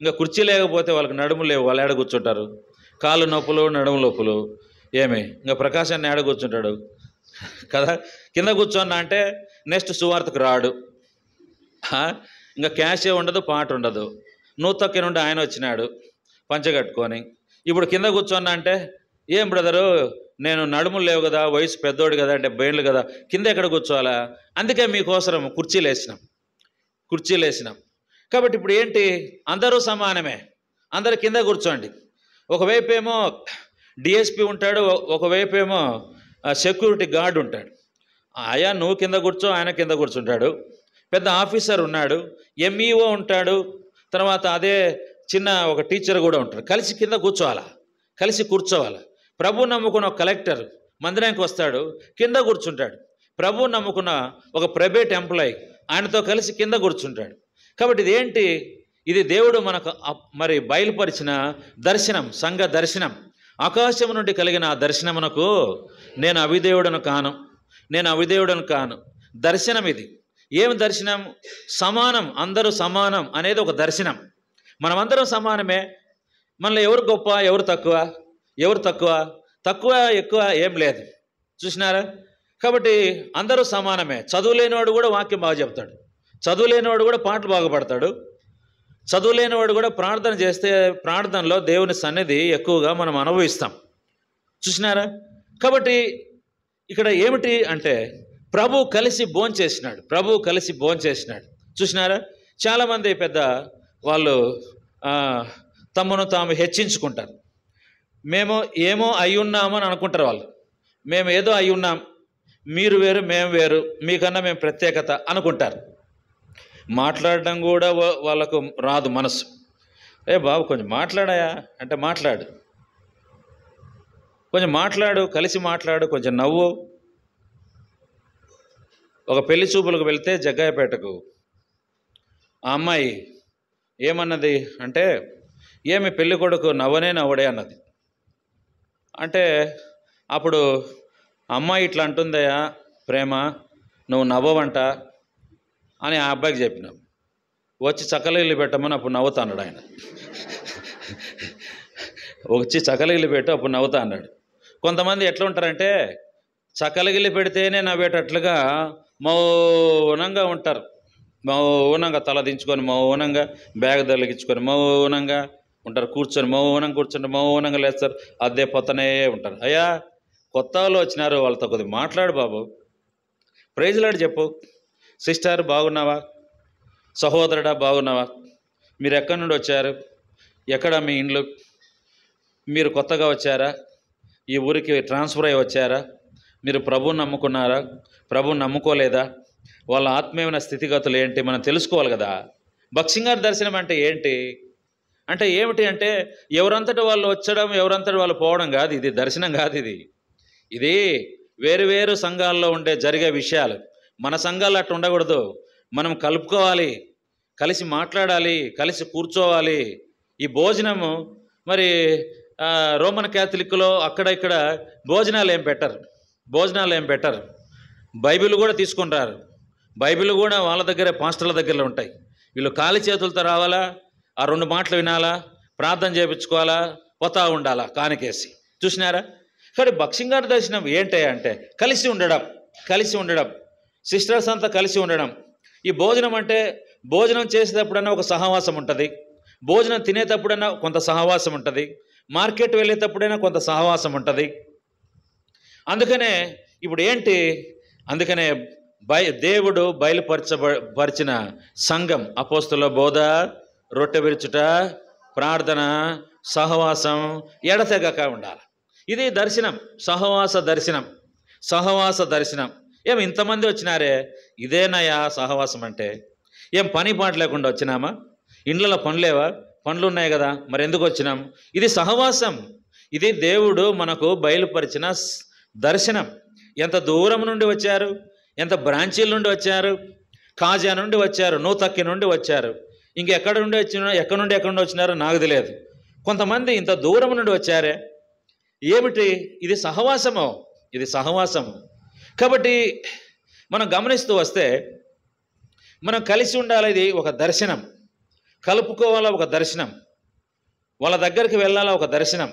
ఇంకా కుర్చీ లేకపోతే వాళ్ళకి నడుము లేవు, వాళ్ళు ఏడ కూర్చుంటారు? కాళ్ళు నొప్పులు, నడుము నొప్పులు. ఇంకా ప్రకాశాన్ని ఏడ కూర్చుంటాడు కదా? కింద కూర్చోన్నా అంటే నెక్స్ట్ సువార్తకు రాడు. ఇంకా క్యాషే ఉండదు, పాట ఉండదు. నూతొక్కి నుండి ఆయన వచ్చినాడు పంచగట్టుకొని. ఇప్పుడు కింద కూర్చోన్నా అంటే, ఏం బ్రదరు, నేను నడుములు లేవు కదా, వయసు పెద్దోడు కదా, 70 ఏళ్ళు కదా, కింద ఎక్కడ కూర్చోవాలా? అందుకే మీకోసం కుర్చీలు వేసినాం. కుర్చీలు వేసినాం. కాబట్టి ఇప్పుడు ఏంటి, అందరూ సమానమే, అందరు కింద కూర్చోండి. ఒకవైపు ఏమో డిఎస్పి ఉంటాడు, ఒకవైపు ఏమో సెక్యూరిటీ గార్డ్ ఉంటాడు. ఆయా నువ్వు కింద కూర్చో, ఆయన కింద కూర్చుంటాడు. పెద్ద ఆఫీసర్ ఉన్నాడు, ఎంఈఓ ఉంటాడు, తర్వాత అదే చిన్న ఒక టీచర్ కూడా ఉంటాడు. కలిసి కింద కూర్చోవాలా, కలిసి కూర్చోవాలా. ప్రభు నమ్ముకున్న ఒక కలెక్టర్ మందిరానికి వస్తాడు, కింద కూర్చుంటాడు. ప్రభు నమ్ముకున్న ఒక ప్రైవేట్ ఎంప్లాయీ ఆయనతో కలిసి కింద కూర్చుంటాడు. కాబట్టి ఇదేంటి, ఇది దేవుడు మనకు మరి బయలుపరిచిన దర్శనం, సంఘ దర్శనం. ఆకాశం నుండి కలిగిన ఆ దర్శనమునకు నేను అవిధేయుడను కాను, నేను అవిధేయుడను కాను. దర్శనం ఇది. ఏం దర్శనం? సమానం, అందరూ సమానం అనేది ఒక దర్శనం. మనమందరం సమానమే. మనలో ఎవరు గొప్ప, ఎవరు తక్కువ, ఎవరు తక్కువ, తక్కువ ఎక్కువ ఏం లేదు. చూసినారా? కాబట్టి అందరూ సమానమే. చదువు లేనివాడు కూడా వాక్యం బాగా చెప్తాడు, చదువు లేనివాడు కూడా పాటలు బాగా పాడతాడు, చదువు లేనివాడు కూడా ప్రార్థన చేస్తే ప్రార్థనలో దేవుని సన్నిధి ఎక్కువగా మనం అనుభవిస్తాం. చూసినారా? కాబట్టి ఇక్కడ ఏమిటి అంటే ప్రభు కలిసి భోంచేసినాడు, ప్రభు కలిసి భోంచేసినాడు. చూసినారా? చాలామంది పెద్ద వాళ్ళు తమను తాము హెచ్చించుకుంటారు. మేము ఏమో అయి ఉన్నామని అనుకుంటారు వాళ్ళు. మేము ఏదో అయి ఉన్నాం, మీరు వేరు మేము వేరు, మీకన్నా మేము ప్రత్యేకత అనుకుంటారు. మాట్లాడడం కూడా వాళ్ళకు రాదు మనసు. ఏ బాబు కొంచెం మాట్లాడాయా అంటే మాట్లాడు, కొంచెం మాట్లాడు, కలిసి మాట్లాడు, కొంచెం నవ్వు. ఒక పెళ్లి చూపులకు వెళ్తే జగ్గాయపేటకు ఆ అమ్మాయి ఏమన్నది అంటే, ఏమి పెళ్ళి కొడుకు నవ్వనే నవ్వడే అన్నది. అంటే అప్పుడు అమ్మాయి ఇట్లా అంటుందయ్యా ప్రేమ, నువ్వు నవ్వవంట అని ఆ అబ్బాయికి చెప్పినాం. వచ్చి చక్కలీలు పెట్టమని అప్పుడు నవ్వుతా అన్నాడు ఆయన. వచ్చి చక్కలీలు పెట్టు అప్పుడు నవ్వుతా అన్నాడు. కొంతమంది ఎట్లా ఉంటారంటే చక్కలగిల్లి పెడితేనే నవ్వేటట్లుగా మౌనంగా ఉంటారు. మౌనంగా తల దించుకొని, మౌనంగా బ్యాగ్ తొలగించుకొని మౌనంగా ఉంటారు. కూర్చొని మౌనంగా కూర్చొని మౌనంగా లేస్తారు, అదే పోతనే ఉంటారు. అయ్యా కొత్త వాళ్ళు వచ్చినారు, వాళ్ళతో కొద్దిగా మాట్లాడు బాబు, ప్రైజ్లాడు చెప్పు. సిస్టర్ బాగున్నావా, సహోదరుడా బాగున్నావా, మీరు ఎక్కడి నుండి వచ్చారు, ఎక్కడ మీ ఇండ్లు, మీరు కొత్తగా వచ్చారా, ఈ ఊరికి ట్రాన్స్ఫర్ అయ్యి వచ్చారా, మీరు ప్రభువుని నమ్ముకున్నారా, ప్రభువుని నమ్ముకోలేదా, వాళ్ళ ఆత్మీయమైన స్థితిగతులు ఏంటి మనం తెలుసుకోవాలి కదా. భక్సింగారి దర్శనం అంటే ఏంటి అంటే ఏమిటి అంటే ఎవరంతటి వాళ్ళు వచ్చడం, ఎవరంతటి వాళ్ళు పోవడం కాదు. ఇది దర్శనం కాదు. ఇది వేరు వేరు సంఘాల్లో ఉండే జరిగే విషయాలు. మన సంఘాలు అట్లా ఉండకూడదు. మనం కలుపుకోవాలి, కలిసి మాట్లాడాలి, కలిసి కూర్చోవాలి. ఈ భోజనము మరి రోమన్ క్యాథలిక్లో అక్కడ ఇక్కడ భోజనాలు ఏం పెట్టరు. బైబిల్ కూడా తీసుకొని రారు. బైబిల్ కూడా వాళ్ళ దగ్గరే, పాస్టర్ల దగ్గరలో ఉంటాయి. వీళ్ళు ఖాళీ చేతులతో రావాలా, ఆ 2 మాటలు వినాలా, ప్రార్థన చేయించుకోవాలా, పోతా ఉండాలా కానికేసి. చూసినారా? కానీ భక్సింగారి దర్శనం ఏంటంటే కలిసి ఉండడం, సిస్టర్స్ అంతా కలిసి ఉండడం. ఈ భోజనం అంటే భోజనం చేసేటప్పుడన్నా ఒక సహవాసం ఉంటుంది, భోజనం తినేటప్పుడన్నా కొంత సహవాసం ఉంటుంది, మార్కెట్ వెళ్ళేటప్పుడైనా కొంత సహవాసం ఉంటుంది. అందుకనే ఇప్పుడు ఏంటి, అందుకనే దేవుడు బయలుపరిచిన సంఘం అపోస్తుల బోధ, రొట్టె విరుచుట, ప్రార్థన, సహవాసం ఎడతెగక ఉండాలి. ఇది దర్శనం, సహవాస దర్శనం. ఏం ఇంతమంది వచ్చినారే, ఇదేనయా సహవాసం అంటే? ఏం పని పాట లేకుండా వచ్చినామా? ఇండ్లలో పనులేవా? పనులు ఉన్నాయి కదా, మరి ఎందుకు వచ్చినాం? ఇది సహవాసం. ఇది దేవుడు మనకు బయలుపరిచిన దర్శనం. ఎంత దూరం నుండి వచ్చారు, ఎంత బ్రాంచీల నుండి వచ్చారు, కాజా నుండి వచ్చారు, నూతక్కి నుండి వచ్చారు, ఇంకెక్కడ నుండి ఎక్కడి నుండి వచ్చినారో నాకు తెలియదు. కొంతమంది ఇంత దూరం నుండి వచ్చారే. ఏమిటి ఇది? సహవాసము. కాబట్టి మనం గమనిస్తూ వస్తే మనం కలిసి ఉండాలి. ఇది ఒక దర్శనం. కలుపుకోవాలా ఒక దర్శనం, వాళ్ళ దగ్గరికి వెళ్ళాలా ఒక దర్శనం,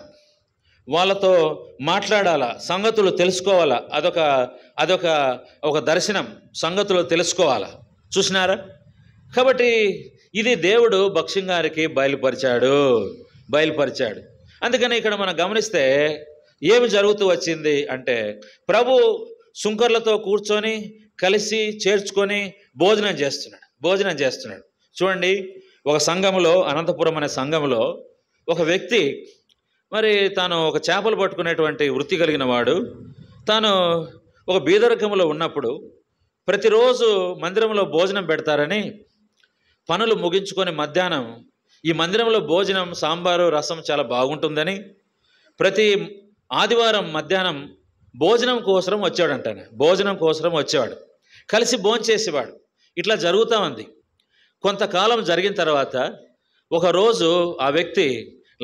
వాళ్ళతో మాట్లాడాలా, సంగతులు తెలుసుకోవాలా, ఒక దర్శనం, సంగతులు తెలుసుకోవాలా. చూసినారా? కాబట్టి ఇది దేవుడు భక్సింగారికి బయలుపరిచాడు. అందుకని ఇక్కడ మనం గమనిస్తే ఏమి జరుగుతూ వచ్చింది అంటే ప్రభు సుంకర్లతో కూర్చొని కలిసి చేర్చుకొని భోజనం చేస్తున్నాడు. భోజనం చేస్తున్నాడు. చూడండి, ఒక సంఘంలో, అనంతపురం అనే సంఘంలో ఒక వ్యక్తి మరి తాను ఒక చేపలు పట్టుకునేటువంటి వృత్తి కలిగిన వాడు. తాను ఒక బీదరికంలో ఉన్నప్పుడు ప్రతిరోజు మందిరంలో భోజనం పెడతారని పనులు ముగించుకొని మధ్యాహ్నం ఈ మందిరంలో భోజనం, సాంబారు, రసం చాలా బాగుంటుందని ప్రతి ఆదివారం మధ్యాహ్నం భోజనం కోసం వచ్చాడంటాను. భోజనం కోసం వచ్చేవాడు, కలిసి భోంచేసేవాడు. ఇట్లా జరుగుతూ ఉంది. కొంతకాలం జరిగిన తర్వాత ఒకరోజు ఆ వ్యక్తి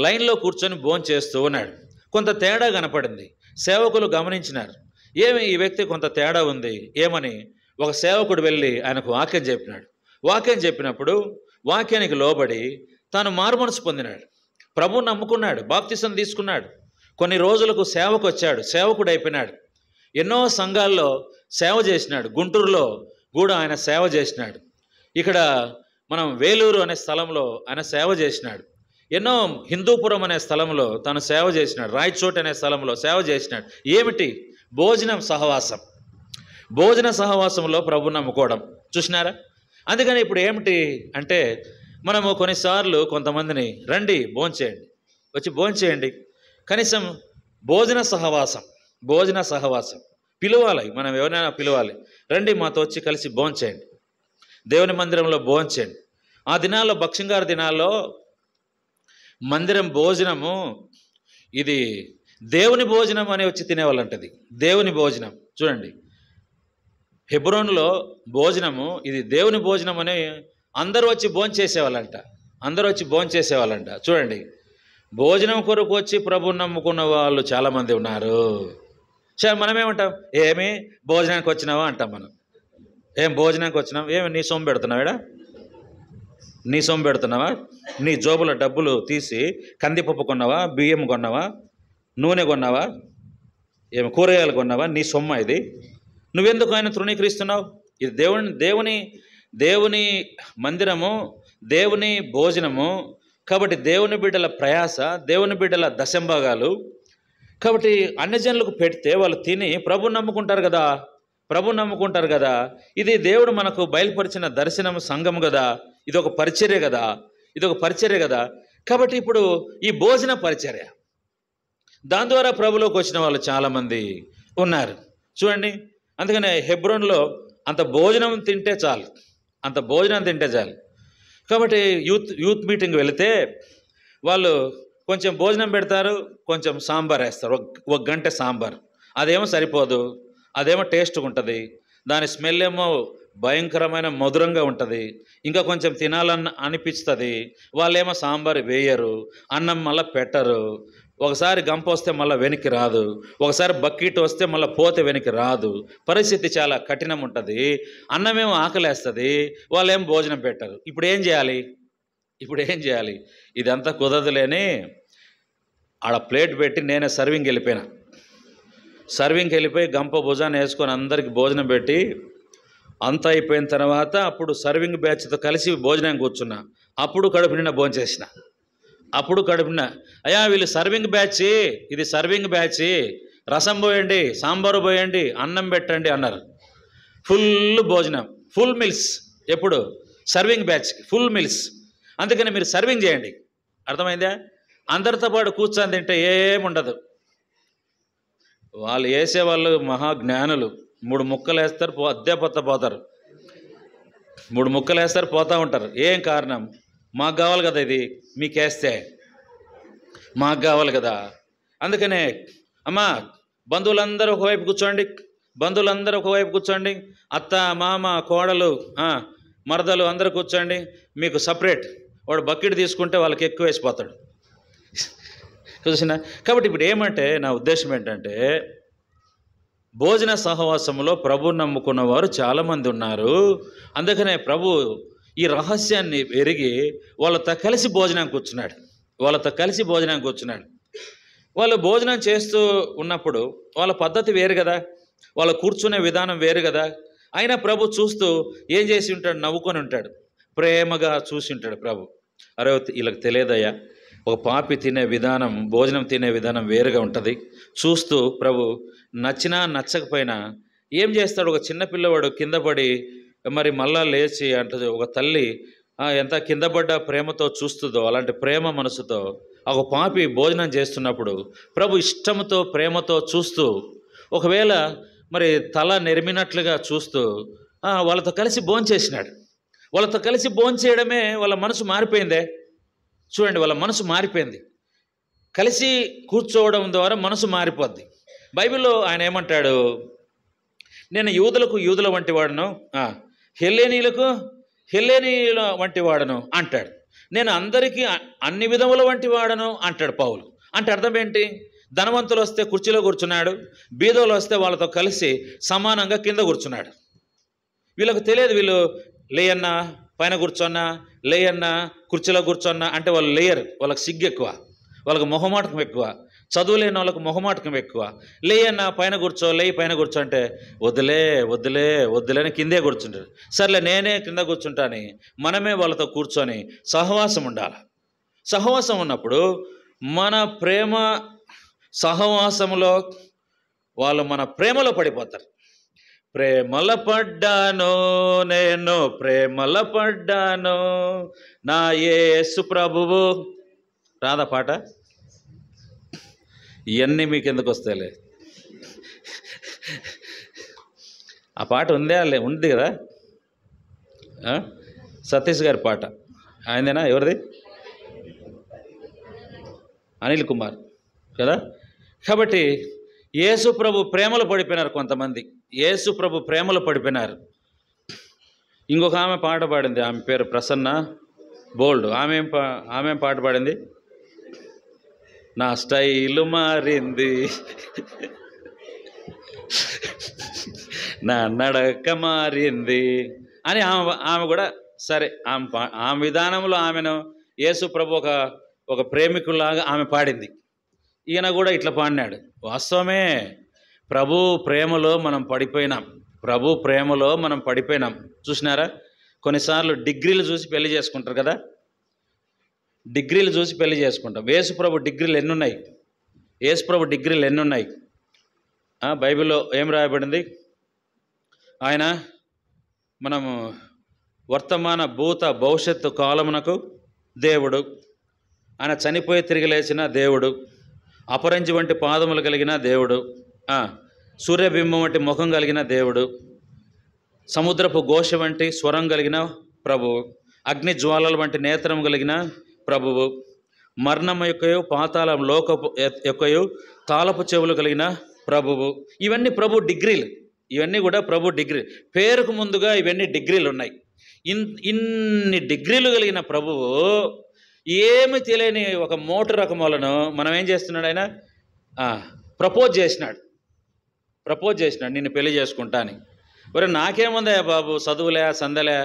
లైన్లో కూర్చొని భోంచేస్తూ ఉన్నాడు. కొంత తేడా కనపడింది. సేవకులు గమనించినారు, ఏమి ఈ వ్యక్తి కొంత తేడా ఉంది ఏమని. ఒక సేవకుడు వెళ్ళి ఆయనకు వాక్యం చెప్పినాడు. వాక్యం చెప్పినప్పుడు వాక్యానికి లోబడి తాను మారుమనసు పొందినాడు. ప్రభువుని నమ్ముకున్నాడు, బాప్తిసం తీసుకున్నాడు. కొన్ని రోజులకు సేవకు వచ్చాడు, సేవకుడు అయిపోయినాడు. ఎన్నో సంఘాల్లో సేవ చేసినాడు. గుంటూరులో కూడా ఆయన సేవ చేసినాడు. ఇక్కడ మనం వేలూరు అనే స్థలంలో ఆయన సేవ చేసినాడు. ఎన్నో హిందూపురం అనే స్థలంలో తను సేవ చేసినాడు. రాయచోట్ అనే స్థలంలో సేవ చేసినాడు. ఏమిటి? భోజనం సహవాసం. భోజన సహవాసంలో ప్రభు నమ్ముకోవడం చూసినారా. అందుకని ఇప్పుడు ఏమిటి అంటే, మనము కొన్నిసార్లు కొంతమందిని రండి భోంచేయండి, వచ్చి భోంచేయండి, కనీసం భోజన సహవాసం పిలవాలి. మనం ఎవరైనా పిలవాలి, రండి మాతో వచ్చి కలిసి భోంచేయండి, దేవుని మందిరంలో భోంచేయండి. ఆ దినాల్లో, భక్ష్యంగారి దినాల్లో మందిరం భోజనము ఇది దేవుని భోజనం అని వచ్చి తినేవాళ్ళంటది. దేవుని భోజనం చూడండి, హెబ్రోన్లో భోజనము ఇది దేవుని భోజనం అని అందరూ వచ్చి భోంచేసేవాళ్ళంట. చూడండి, భోజనం కొరకు వచ్చి ప్రభువుని నమ్ముకున్న వాళ్ళు చాలామంది ఉన్నారు. మనమేమంటాం, ఏమి భోజనానికి వచ్చినావా అంటాం. మనం ఏం భోజనానికి వచ్చినాం, ఏమి నీ సొమ్ము పెడుతున్నావాడా, నీ సొమ్ము పెడుతున్నావా, నీ జోబుల డబ్బులు తీసి కందిపప్పు కొన్నావా, బియ్యం కొన్నావా, నూనె కొన్నావా, ఏమి కూరగాయలు కొన్నావా, నీ సొమ్మ ఇది, నువ్వెందుకు ఆయన తృణీకరిస్తున్నావు? ఇది దేవుని మందిరము, దేవుని భోజనము. కాబట్టి దేవుని బిడ్డల ప్రయాస, దేవుని బిడ్డల దశంభాగాలు. కాబట్టి అన్ని జనులకు పెడితే వాళ్ళు తిని ప్రభువుని నమ్ముకుంటారు కదా. ఇది దేవుడు మనకు బయలుపరిచిన దర్శనం, సంఘం కదా. ఇది ఒక పరిచర్య కదా. కాబట్టి ఇప్పుడు ఈ భోజన పరిచర్య, దాని ద్వారా ప్రభులోకి వచ్చిన వాళ్ళు చాలామంది ఉన్నారు చూడండి. అందుకనే హెబ్రోన్లో అంత భోజనం తింటే చాలు. కాబట్టి యూత్ మీటింగ్ వెళితే వాళ్ళు కొంచెం భోజనం పెడతారు, కొంచెం సాంబార్ వేస్తారు, ఒక గంట సాంబార్. అదేమో సరిపోదు, అదేమో టేస్ట్గా ఉంటుంది, దాని స్మెల్ ఏమో భయంకరమైన మధురంగా ఉంటుంది, ఇంకా కొంచెం తినాలని అనిపిస్తుంది. వాళ్ళేమో సాంబార్ వేయరు, అన్నం మళ్ళీ పెట్టరు. ఒకసారి గంప వస్తే మళ్ళీ వెనక్కి రాదు, ఒకసారి బకెట్ వస్తే మళ్ళీ పోతే వెనక్కి రాదు. పరిస్థితి చాలా కఠినం ఉంటుంది. అన్నమేమో ఆకలేస్తుంది, వాళ్ళేమో భోజనం పెట్టరు. ఇప్పుడు ఏం చేయాలి? ఇదంతా కుదరదులేని ఆడ ప్లేట్ పెట్టి నేనే సర్వింగ్కి వెళ్ళిపోయి గంప భుజాన్ని వేసుకొని అందరికి భోజనం పెట్టి అంతా అయిపోయిన తర్వాత అప్పుడు సర్వింగ్ బ్యాచ్తో కలిసి భోజనం కూర్చున్నా. అప్పుడు కడుపు నిండా భోంచేసిన. అయ్యా వీళ్ళు సర్వింగ్ బ్యాచ్, రసం పోయండి, సాంబారు పోయండి, అన్నం పెట్టండి అన్నారు. ఫుల్ భోజనం, ఫుల్ మిల్స్. ఎప్పుడు? సర్వింగ్ బ్యాచ్కి ఫుల్ మిల్స్. అందుకని మీరు సర్వింగ్ చేయండి, అర్థమైందా? అందరితో పాటు కూర్చొని తింటే ఏముండదు. వాళ్ళు వేసేవాళ్ళు మహాజ్ఞానులు. 3 ముక్కలు వేస్తారు, అద్దే పోతారు. 3 ముక్కలు వేస్తారు, పోతూ ఉంటారు. ఏం కారణం? మాకు కావాలి కదా, ఇది మీకేస్తే మాకు కావాలి కదా. అందుకనే అమ్మా బంధువులందరూ ఒకవైపు కూర్చోండి, అత్త, మామ, కోడలు, మరదలు అందరూ కూర్చోండి, మీకు సపరేట్. వాడు బకెట్ తీసుకుంటే వాళ్ళకి ఎక్కువ వేసిపోతాడు చూసినా. కాబట్టి ఇప్పుడు ఏమంటే, నా ఉద్దేశం ఏంటంటే, భోజన సహవాసంలో ప్రభువుని నమ్ముకున్న వారు చాలామంది ఉన్నారు. అందుకనే ప్రభు ఈ రహస్యాన్ని ఎరిగి వాళ్ళతో కలిసి భోజనానికి కూర్చున్నాడు. వాళ్ళు భోజనం చేస్తూ ఉన్నప్పుడు వాళ్ళ పద్ధతి వేరు కదా, వాళ్ళు కూర్చునే విధానం వేరు కదా. అయినా ప్రభు చూస్తూ ఏం చేసి ఉంటాడు? నవ్వుకొని ఉంటాడు, ప్రేమగా చూసి ఉంటాడు ప్రభు. అరే వీళ్ళకి తెలియదయ్యా, ఒక పాపి తినే విధానం, భోజనం తినే విధానం వేరుగా ఉంటుంది. చూస్తూ ప్రభు నచ్చినా నచ్చకపోయినా ఏం చేస్తాడు? ఒక చిన్న పిల్లవాడు కింద పడి మరి మళ్ళా లేచి అంటది, ఒక తల్లి ఎంత కింద పడ్డ ప్రేమతో చూస్తుందో అలాంటి ప్రేమ మనసుతో ఒక పాపి భోజనం చేస్తున్నప్పుడు ప్రభు ఇష్టంతో ప్రేమతో చూస్తూ, ఒకవేళ మరి తల నెరిమినట్లుగా చూస్తూ వాళ్ళతో కలిసి భోంచేసినాడు. వాళ్ళతో కలిసి భోంచేయడమే వాళ్ళ మనసు మారిపోయిందే. చూడండి, వాళ్ళ మనసు మారిపోయింది. కలిసి కూర్చోవడం ద్వారా మనసు మారిపోద్ది. బైబిల్లో ఆయన ఏమంటాడు, నేను యూదులకు యూదుల వంటి వాడను, హెల్లేనీయులకు హెల్లేనీయుల వంటి వాడను అంటాడు. నేను అందరికీ అన్ని విధముల వంటి వాడను అంటాడు పౌలు. అంటే అర్థం ఏంటి? ధనవంతులు వస్తే కుర్చీలో కూర్చున్నాడు, బీదోలు వస్తే వాళ్ళతో కలిసి సమానంగా కింద కూర్చున్నాడు. వీళ్ళకు తెలియదు, వీళ్ళు లేయన్నా పైన కూర్చోన్నా, లేయన్నా కుర్చీలో కూర్చోన్నా అంటే వాళ్ళు లేయరు. వాళ్ళకి సిగ్గు ఎక్కువ, వాళ్ళకి మొహమాటకం ఎక్కువ. చదువు లేని వాళ్ళకు మొహమాటకం ఎక్కువ. లేయన్నా పైన కూర్చో, లేయి పైన కూర్చో అంటే వద్దులే వద్దులే వద్దులే అని కిందే కూర్చుంటారు. సర్లే నేనే కింద కూర్చుంటాని మనమే వాళ్ళతో కూర్చొని సహవాసం ఉండాలి. సహవాసం ఉన్నప్పుడు మన ప్రేమ సహవాసంలో వాళ్ళు మన ప్రేమలో పడిపోతారు. ప్రేమల పడ్డాను నేను, ప్రేమల పడ్డాను నా యేసు ప్రభువు. రాదా పాట? ఇవన్నీ మీకు ఎందుకు వస్తాయిలే. ఆ పాట ఉంది కదా, సతీష్ గారి పాట. ఆయనదేనా? ఎవరిది? అనిల్ కుమార్ కదా. కాబట్టి యేసు ప్రభు ప్రేమలో పడిపోయినారు కొంతమంది. యేసు ప్రభు ప్రేమలో పడిపోయినారు. ఇంకొక ఆమె పాట పాడింది, ఆమె పేరు ప్రసన్న బోల్డ్. ఆమె పాట పాడింది, నా స్టైలు మారింది, నా నడక మారింది అని ఆమె కూడా సరే ఆమె విధానంలో ఆమెను యేసు ప్రభు ఒక ప్రేమికులాగా ఆమె పాడింది. ఈయన కూడా ఇట్లా పాడినాడు. వాస్తవమే, ప్రభు ప్రేమలో మనం పడిపోయినాం. ప్రభు ప్రేమలో మనం పడిపోయినాం. చూసినారా, కొన్నిసార్లు డిగ్రీలు చూసి పెళ్లి చేసుకుంటారు కదా. డిగ్రీలు చూసి పెళ్లి చేసుకుంటాం. యేసుప్రభు డిగ్రీలు ఎన్నున్నాయి? యేసుప్రభు డిగ్రీలు ఎన్నున్నాయి? బైబిల్లో ఏం రాయబడింది? ఆయన మనము వర్తమాన భూత భవిష్యత్తు కాలమునకు దేవుడు, ఆయన చనిపోయి తిరిగి లేచిన దేవుడు, అపరంజి వంటి పాదములు కలిగిన దేవుడు, సూర్యబింబం వంటి ముఖం కలిగిన దేవుడు, సముద్రపు ఘోష వంటి స్వరం కలిగిన ప్రభువు, అగ్ని జ్వాలల వంటి నేత్రం కలిగిన ప్రభువు, మరణం యొక్కయు పాతాళం లోకపు యొక్కయు తాళపు చెవులు కలిగిన ప్రభువు. ఇవన్నీ ప్రభు డిగ్రీలు. ఇవన్నీ కూడా ప్రభు డిగ్రీ. పేరుకు ముందుగా ఇవన్నీ డిగ్రీలు ఉన్నాయి. ఇన్ని డిగ్రీలు కలిగిన ప్రభువు ఏమి తెలియని ఒక మోటు రకములను మనం ఏం చేస్తున్నాడు? ఆయన ప్రపోజ్ చేసినాడు. నిన్ను పెళ్లి చేసుకుంటా అని. ఒరే నాకేముందా బాబు, చదువులే సందలే,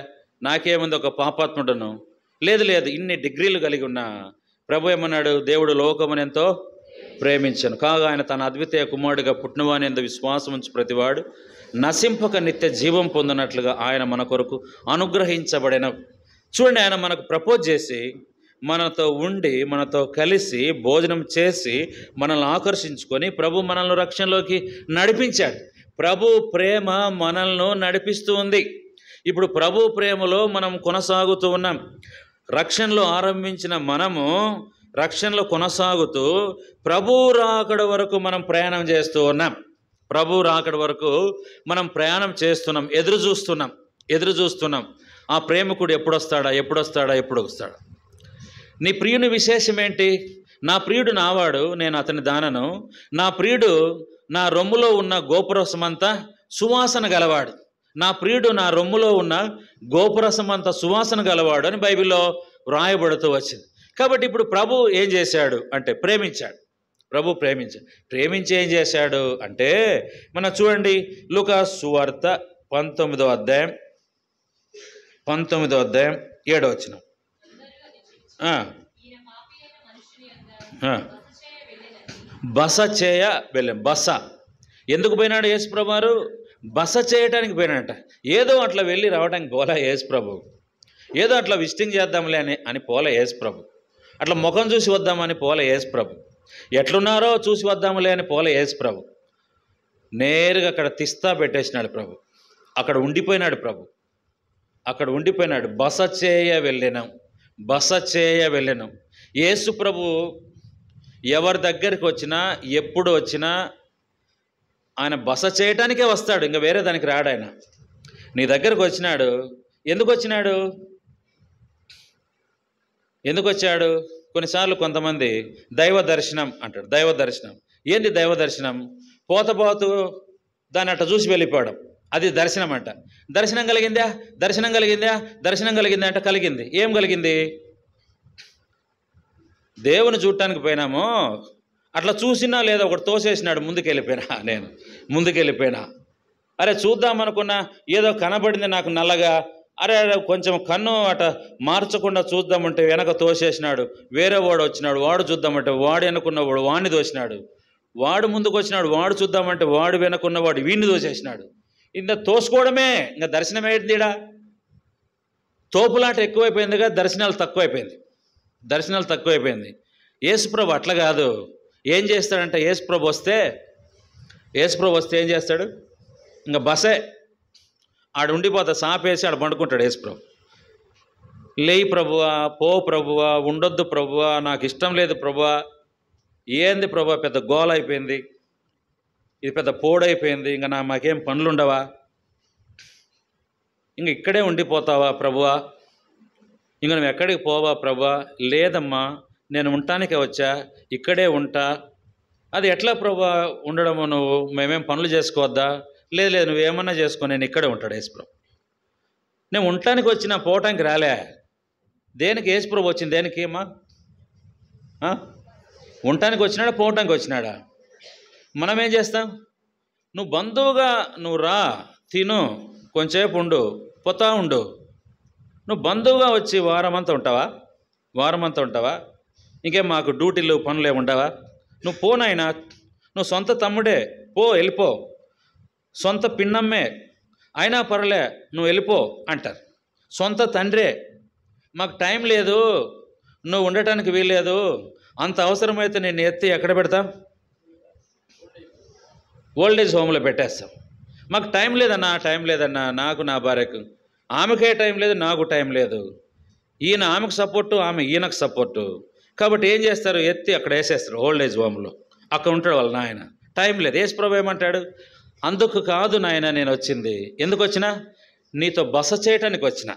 నాకేముంది, ఒక పాపాత్ముడను. లేదు, ఇన్ని డిగ్రీలు కలిగి ఉన్న ప్రభు ఏమన్నాడు? దేవుడు లోకమును ఎంతో ప్రేమించను కాగా ఆయన తన అద్వితీయ కుమారుడిగా పుట్టినవాని యందు విశ్వాసం ఉంచి ప్రతివాడు నశింపక నిత్య జీవం పొందినట్లుగా ఆయన మన కొరకు అనుగ్రహించబడిన. చూడండి, ఆయన మనకు ప్రపోజ్ చేసి మనతో ఉండి మనతో కలిసి భోజనం చేసి మనల్ని ఆకర్షించుకొని ప్రభు మనల్ని రక్షణలోకి నడిపించాడు. ప్రభు ప్రేమ మనల్ని నడిపిస్తూ ఉంది. ఇప్పుడు ప్రభు ప్రేమలో మనం కొనసాగుతూ ఉన్నాం. రక్షణలో ఆరంభించిన మనము రక్షణలో కొనసాగుతూ ప్రభు రాకడ వరకు మనం ప్రయాణం చేస్తూ ఉన్నాం. ప్రభు రాకడ వరకు మనం ప్రయాణం చేస్తున్నాం, ఎదురు చూస్తున్నాం. ఆ ప్రేమికుడు ఎప్పుడు వస్తాడా? నీ ప్రియుని విశేషం ఏంటి? నా ప్రియుడు నావాడు, నేను అతని దానను. నా ప్రియుడు నా రొమ్ములో ఉన్న గోపురసమంతా సువాసన గలవాడు. నా ప్రియుడు నా రొమ్ములో ఉన్న గోపురసమంతా సువాసన గలవాడు అని బైబిల్లో వ్రాయబడుతూ వచ్చింది. కాబట్టి ఇప్పుడు ప్రభు ఏం చేశాడు అంటే ప్రేమించాడు. ప్రభు ప్రేమించి ఏం చేశాడు అంటే, మనం చూడండి లూకా సువార్త 19వ అధ్యాయం 7వ వచనం. బస చేయ వెళ్ళాం. బస ఎందుకు పోయినాడు యేసుప్రభు వారు? బస చేయటానికి పోయినాడట. ఏదో అట్లా వెళ్ళి రావడానికి పోలా యేసుప్రభు. ఏదో అట్లా విజిటింగ్ చేద్దాంలే అని పోలే యేసుప్రభు. అట్లా ముఖం చూసి వద్దామని పోలే యేసుప్రభు. ఎట్లున్నారో చూసి వద్దాములే అని పోలే యేసుప్రభు. నేరుగా అక్కడ తిస్తా పెట్టేసినాడు ప్రభు. అక్కడ ఉండిపోయినాడు ప్రభు. అక్కడ ఉండిపోయినాడు. బస చేయ వెళ్ళెను. యేసు ప్రభు ఎవరి దగ్గరికి వచ్చినా, ఎప్పుడు వచ్చినా ఆయన బస చేయటానికే వస్తాడు, ఇంకా వేరే దానికి రాడు. ఆయన నీ దగ్గరకు వచ్చినాడు. ఎందుకు వచ్చాడు? కొన్నిసార్లు కొంతమంది దైవ దర్శనం అంటాడు. దైవ దర్శనం ఏంది? దైవ దర్శనం పోతూ దాన్ని అట్ట చూసి వెళ్ళిపోవడం, అది దర్శనం అంట. దర్శనం కలిగిందా అంటే కలిగింది. ఏం కలిగింది? దేవుని చూడటానికి పోయినాము, అట్లా చూసినా లేదా ఒకటి తోసేసినాడు, ముందుకెళ్ళిపోయినా. అరే చూద్దామనుకున్నా, ఏదో కనబడింది నాకు నల్లగా, అరే కొంచెం కన్ను అట మార్చకుండా చూద్దామంటే వెనక తోసేసినాడు. వేరే వాడు వచ్చినాడు, వాడు చూద్దామంటే వాడు వెనకున్నవాడు వాడిని తోసినాడు. వాడు ముందుకు వచ్చినాడు, వాడు చూద్దామంటే వాడు వెనకున్నవాడు వీడిని తోసేసినాడు. ఇంత తోసుకోవడమే, ఇంకా దర్శనం ఏంటిడా? తోపులాట ఎక్కువైపోయిందిగా, దర్శనాలు తక్కువైపోయింది. యేసుప్రభు అట్లా కాదు. ఏం చేస్తాడంటే యేసుప్రభు వస్తే ఏం చేస్తాడు? ఇంకా బసే ఆడ ఉండిపోతా, సాపేసి ఆడ పండుకుంటాడు యేసుప్రభు. లేయి ప్రభువా, పో ప్రభువా, ఉండొద్దు ప్రభువా, నాకు ఇష్టం లేదు ప్రభువా. ఏంది ప్రభువా, పెద్ద గోల అయిపోయింది, ఇది పెద్ద పోడైపోయింది, ఇంకా మాకేం పనులుండవా, ఇంక ఇక్కడే ఉండిపోతావా ప్రభువా, ఇంక నువ్వు ఎక్కడికి పోవా ప్రభువా? లేదమ్మా, నేను ఉండటానికే వచ్చా, ఇక్కడే ఉంటా. అది ఎట్లా ప్రభువా ఉండడము? నువ్వు మేమేం పనులు చేసుకోవద్దా? లేదు నువ్వేమన్నా చేసుకో, నేను ఇక్కడే ఉంటాడు యేసుప్రభు. నేను ఉండటానికి వచ్చినా, పోవటానికి రాలే. దేనికి యేసుప్రభు వచ్చింది? దేనికి అమ్మా? ఉండటానికి వచ్చినాడా, పోవటానికి వచ్చినాడా? మనం ఏం చేస్తాం? నువ్వు బంధువుగా నువ్వు రా, తిను, కొంచెంసేపు ఉండు, పోతా ఉండు. నువ్వు బంధువుగా వచ్చి వారమంతా ఉంటావా? ఇంకేం మాకు డ్యూటీలు పనులు ఏముండవా? నువ్వు పోనైనా, నువ్వు సొంత తమ్ముడే, వెళ్ళిపో, సొంత పిన్నమ్మే అయినా పర్లే, నువ్వు వెళ్ళిపో అంటారు. సొంత తండ్రే, మాకు టైం లేదు, నువ్వు ఉండటానికి వీల్లేదు, అంత అవసరమైతే నేను ఎత్తి ఎక్కడ పెడతాం? ఓల్డేజ్ హోమ్లో పెట్టేస్తాం. మాకు టైం లేదన్నా, నాకు నా భార్యకు, ఆమెకే టైం లేదు, నాకు టైం లేదు. ఈయన ఆమెకు సపోర్టు, ఆమె ఈయనకు సపోర్టు. కాబట్టి ఏం చేస్తారు? ఎత్తి అక్కడ వేసేస్తారు ఓల్డేజ్ హోమ్లో. అక్కడ ఉంటాడు వాళ్ళ నాయన. టైం లేదు. యేసుప్రభు ఏమంటాడు? అందుకు కాదు నాయన నేను వచ్చింది. ఎందుకు వచ్చినా? నీతో బస చేయటానికి వచ్చిన,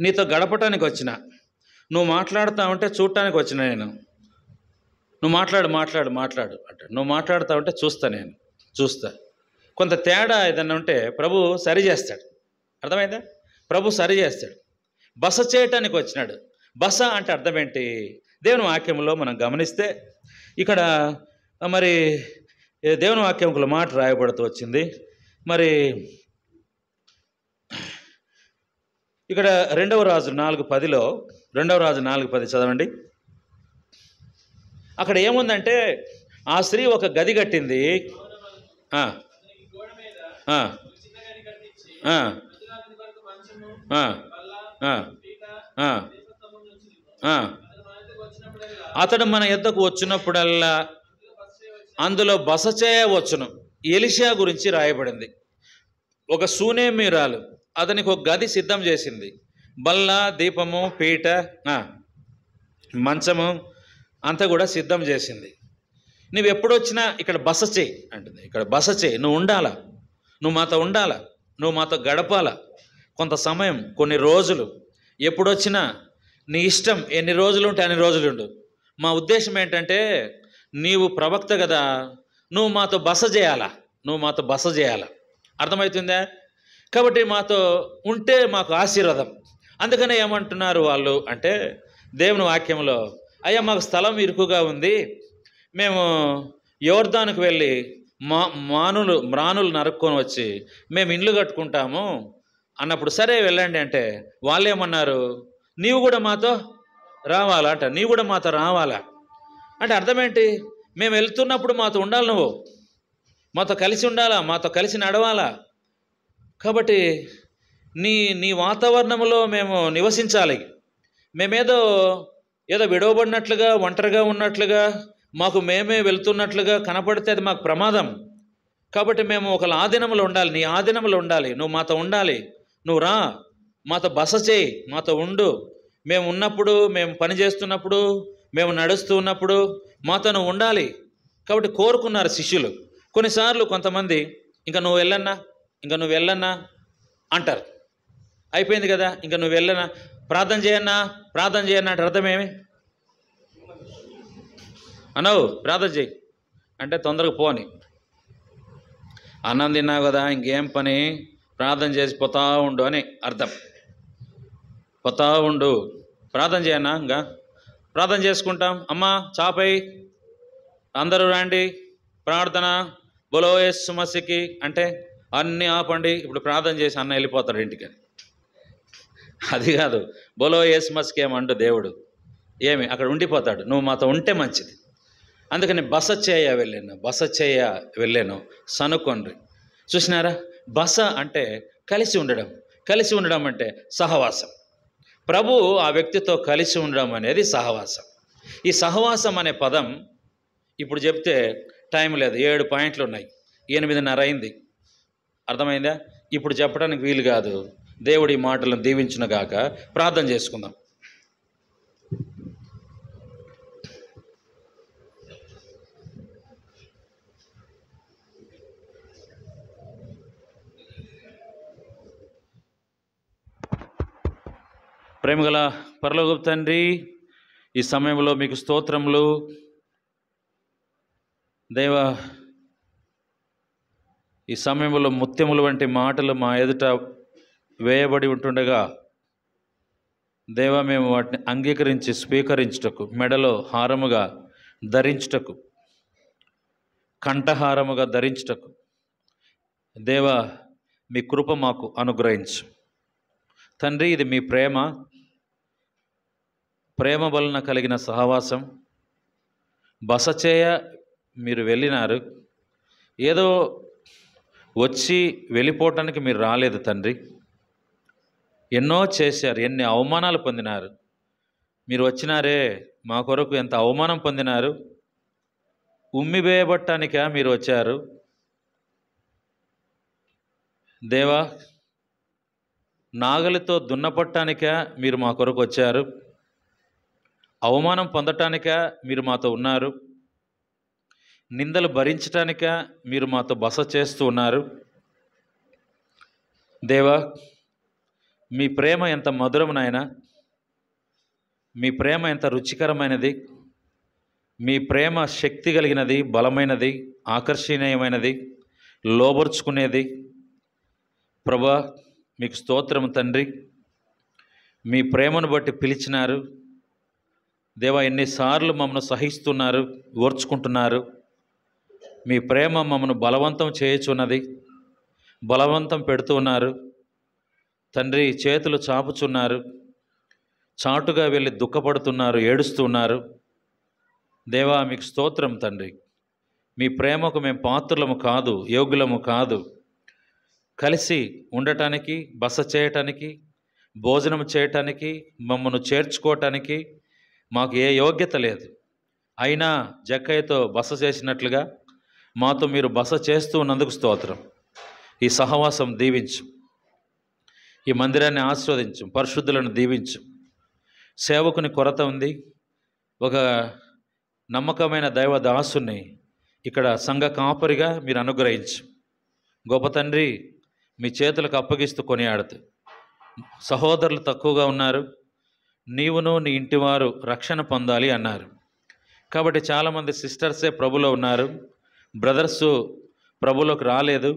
నీతో గడపటానికి వచ్చిన. నువ్వు మాట్లాడుతూ ఉంటే చూడటానికి వచ్చిన నేను. నువ్వు మాట్లాడు అంటాడు. నువ్వు మాట్లాడుతూ ఉంటే చూస్తా. కొంత తేడా ఏదన్నా ఉంటే ప్రభు సరి చేస్తాడు. అర్థమైందా? ప్రభు సరి చేస్తాడు. బస చేయటానికి వచ్చినాడు. బస అంటే అర్థం ఏంటి? దేవుని వాక్యంలో మనం గమనిస్తే ఇక్కడ మరి దేవుని వాక్యంలో మాట రాయబడుతూ వచ్చింది. మరి ఇక్కడ 2వ రాజు 4:10 చదవండి. అక్కడ ఏముందంటే, ఆ స్త్రీ ఒక గది కట్టింది. అతడు మన యొద్దకు వచ్చినప్పుడల్లా అందులో బస చేయవచ్చును. ఎలీషా గురించి రాయబడింది. ఒక షూనేమీయురాలు అతనికి ఒక గది సిద్ధం చేసింది. బల్ల, దీపము, పీట, మంచము అంతా కూడా సిద్ధం చేసింది. నువ్వు ఎప్పుడొచ్చినా ఇక్కడ బస చేయి అంటుంది. ఇక్కడ బస చేయి, నువ్వు ఉండాలా, నువ్వు మాతో ఉండాలా, నువ్వు మాతో గడపాలా కొంత సమయం, కొన్ని రోజులు. ఎప్పుడొచ్చినా నీ ఇష్టం, ఎన్ని రోజులు ఉంటే అన్ని రోజులు ఉండు. మా ఉద్దేశం ఏంటంటే, నీవు ప్రవక్త కదా, నువ్వు మాతో బస చేయాలా. అర్థమవుతుందా? కాబట్టి మాతో ఉంటే మాకు ఆశీర్వాదం. అందుకనే ఏమంటున్నారు వాళ్ళు అంటే, దేవుని వాక్యంలో, అయ్యా మాకు స్థలం ఇరుకుగా ఉంది, మేము యోర్దానుకు వెళ్ళి మ్రానులు నరుక్కొని వచ్చి మేము ఇండ్లు కట్టుకుంటాము అన్నప్పుడు, సరే వెళ్ళండి అంటే, వాళ్ళు ఏమన్నారు? నీవు కూడా మాతో రావాలా అంటే అర్థం ఏంటి? మేము వెళ్తున్నప్పుడు మాతో ఉండాలి, నువ్వు మాతో కలిసి ఉండాలా, మాతో కలిసి నడవాలా. కాబట్టి నీ వాతావరణంలో మేము నివసించాలి. మేమేదో విడవబడినట్లుగా, ఒంటరిగా ఉన్నట్లుగా, మాకు మేమే వెళ్తున్నట్లుగా కనపడితే అది మాకు ప్రమాదం. కాబట్టి మేము ఒకళ్ళ ఆధీనంలో ఉండాలి, నీ ఆధీనంలో ఉండాలి, నువ్వు మాతో ఉండాలి. నువ్వు రా, మాతో బస చేయి, మాతో ఉండు, మేము ఉన్నప్పుడు, మేము పని చేస్తున్నప్పుడు, మేము నడుస్తూ ఉన్నప్పుడు మాతో నువ్వు ఉండాలి. కాబట్టి కోరుకున్నారు శిష్యులు. కొన్నిసార్లు కొంతమంది ఇంకా నువ్వు వెళ్ళన్నా అంటారు. అయిపోయింది కదా, ఇంకా నువ్వు వెళ్ళనా, ప్రార్థన చేయన్నా అంటే అర్థమేమి? అనవు ప్రార్థన చేయి అంటే తొందరగా పోని. అన్నం తిన్నావు కదా, ఇంకేం పని, ప్రార్థన చేసి పోతా ఉండు అని అర్థం. పోతా ఉండు, ప్రార్థన చేయన్నా, ఇంకా ప్రార్థన చేసుకుంటాం. అమ్మ చాపై అందరూ రండి, ప్రార్థన బోలో యేసు మసీకి అంటే అన్నీ ఆపండి, ఇప్పుడు ప్రార్థన చేసి అన్న వెళ్ళిపోతాడు ఇంటికి. అది కాదు, బోలో యేసు మసీకి ఏమండు దేవుడు, ఏమి అక్కడ ఉండిపోతాడు. నువ్వు మాతో ఉంటే మంచిది. అందుకని బస చేయ వెళ్ళాను సనుకొండ్రి. చూసినారా, బస అంటే కలిసి ఉండడం అంటే సహవాసం. ప్రభు ఆ వ్యక్తితో కలిసి ఉండడం అనేది సహవాసం. ఈ సహవాసం అనే పదం ఇప్పుడు చెప్తే టైం లేదు, 7 పాయింట్లు ఉన్నాయి, 8:30 అయింది. అర్థమైందా? ఇప్పుడు చెప్పడానికి వీలు కాదు. దేవుడి మాటలను దీవించునుగాక. ప్రార్థన చేసుకుందాం. ప్రేమగల పరలోకపు తండ్రి, ఈ సమయంలో మీకు స్తోత్రములు. దేవా, ఈ సమయంలో ముత్యములు వంటి మాటలు మా ఎదుట వేయబడి ఉంటుండగా దేవా, మేము వాటిని అంగీకరించి స్వీకరించుటకు, మెడలో హారముగా ధరించుటకు, కంఠహారముగా ధరించుటకు దేవా మీ కృప మాకు అనుగ్రహించు తండ్రి. ఇది మీ ప్రేమ వలన కలిగిన సహవాసం. బస చేయ మీరు వెళ్ళినారు, ఏదో వచ్చి వెళ్ళిపోవటానికి మీరు రాలేదు తండ్రి. ఎన్నో చేశారు, ఎన్ని అవమానాలు పొందినారు. మీరు వచ్చినారే, మా కొరకు ఎంత అవమానం పొందినారు. ఉమ్మివేయబట్టానికా మీరు వచ్చారు దేవా, నాగలితో దున్నపట్టానికా మీరు మా కొరకు వచ్చారు. అవమానం పొందటానికా మీరు మాతో ఉన్నారు. నిందలు భరించటానికా మీరు మాతో బస చేస్తూ ఉన్నారు. దేవా, మీ ప్రేమ ఎంత మధురం నాయనా, మీ ప్రేమ ఎంత రుచికరమైనది, మీ ప్రేమ శక్తి కలిగినది, బలమైనది, ఆకర్షణీయమైనది, లోబర్చుకునేది. ప్రభా, మీకు స్తోత్రము తండ్రి. మీ ప్రేమను బట్టి పిలిచినారు దేవా. ఎన్నిసార్లు మమ్మల్ని సహిస్తున్నారు, ఓర్చుకుంటున్నారు. మీ ప్రేమ మమ్మను బలవంతం చేయుచున్నది, బలవంతం పెడుతూ ఉన్నారు తండ్రి. చేతులు చాపుచున్నారు, చాటుగా వెళ్ళి దుఃఖపడుతున్నారు, ఏడుస్తూ ఉన్నారు దేవా. మీకు స్తోత్రం తండ్రి. మీ ప్రేమకు మేము పాత్రులము కాదు, యోగ్యులము కాదు. కలిసి ఉండటానికి, బస చేయటానికి, భోజనం చేయటానికి, మమ్మను చేర్చుకోవటానికి మాకు ఏ యోగ్యత లేదు. అయినా జక్కయ్యతో బస చేసినట్లుగా మాతో మీరు బస చేస్తూ ఉన్నందుకు స్తోత్రం. ఈ సహవాసం దీవించు, ఈ మందిరాన్ని ఆస్వాదించు, పరిశుద్ధులను దీవించు. సేవకుని కొరత ఉంది, ఒక నమ్మకమైన దైవ దాసుని ఇక్కడ సంఘ కాపరిగా మీరు అనుగ్రహించు. గొప్ప తండ్రి, మీ చేతులకు అప్పగిస్తూ కొనియాడుతూ, సహోదరులు తక్కువగా ఉన్నారు, నీవును నీ ఇంటివారు రక్షణ పొందాలి అన్నారు. కాబట్టి చాలామంది సిస్టర్సే ప్రభులో ఉన్నారు, బ్రదర్సు ప్రభులోకి రాలేదు.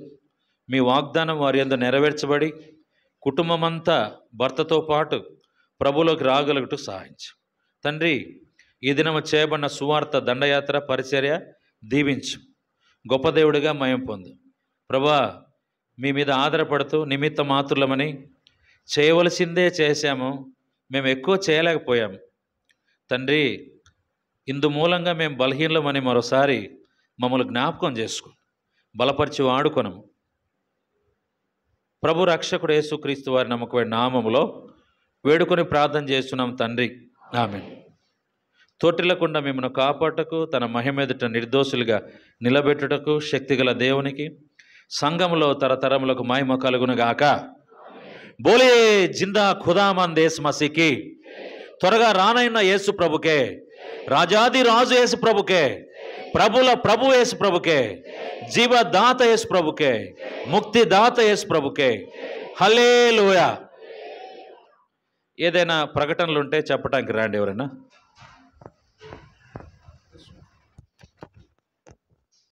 మీ వాగ్దానం వారి యందు నెరవేర్చబడి కుటుంబమంతా భర్తతో పాటు ప్రభులోకి రాగలుగుటూ సహాయించు తండ్రి. ఈ దినము చేయబడిన సువార్త దండయాత్ర పరిచర్య దీవించు. గొప్ప దేవుడిగా మయం పొందు ప్రభా. మీ మీద ఆధారపడుతూ నిమిత్త మాత్రులమని చేయవలసిందే చేశాము, మేము ఎక్కువ చేయలేకపోయాము తండ్రి. ఇందు మూలంగా మేము బలహీనమని మరోసారి మమ్మల్ని జ్ఞాపకం చేసుకో, బలపరిచి వాడుకొనము. ప్రభు రక్షకుడు యేసుక్రీస్తు వారి నమ్మకమైన నామములో వేడుకొని ప్రార్థన చేస్తున్నాం తండ్రి, ఆమేన్. తోటిల్లకుండా మిమ్మల్ని కాపాటకు, తన మహిమెదుట నిర్దోషులుగా నిలబెట్టుటకు శక్తిగల దేవునికి సంఘములో తరతరములకు మహిమ కలుగునుగాక. బోలే జిందా ఖుదామంద్ యేసు మసీకి. త్వరగా రానైన యేసు ప్రభుకే, రాజాది రాజు యేసు ప్రభుకే, ప్రభుల ప్రభు యేసు ప్రభుకే, జీవదాత యేసు ప్రభుకే, ముక్తిదాత యేసు ప్రభుకే. హల్లెలూయా. ఏదైనా ప్రకటనలు ఉంటే చెప్పడానికి రండి ఎవరైనా.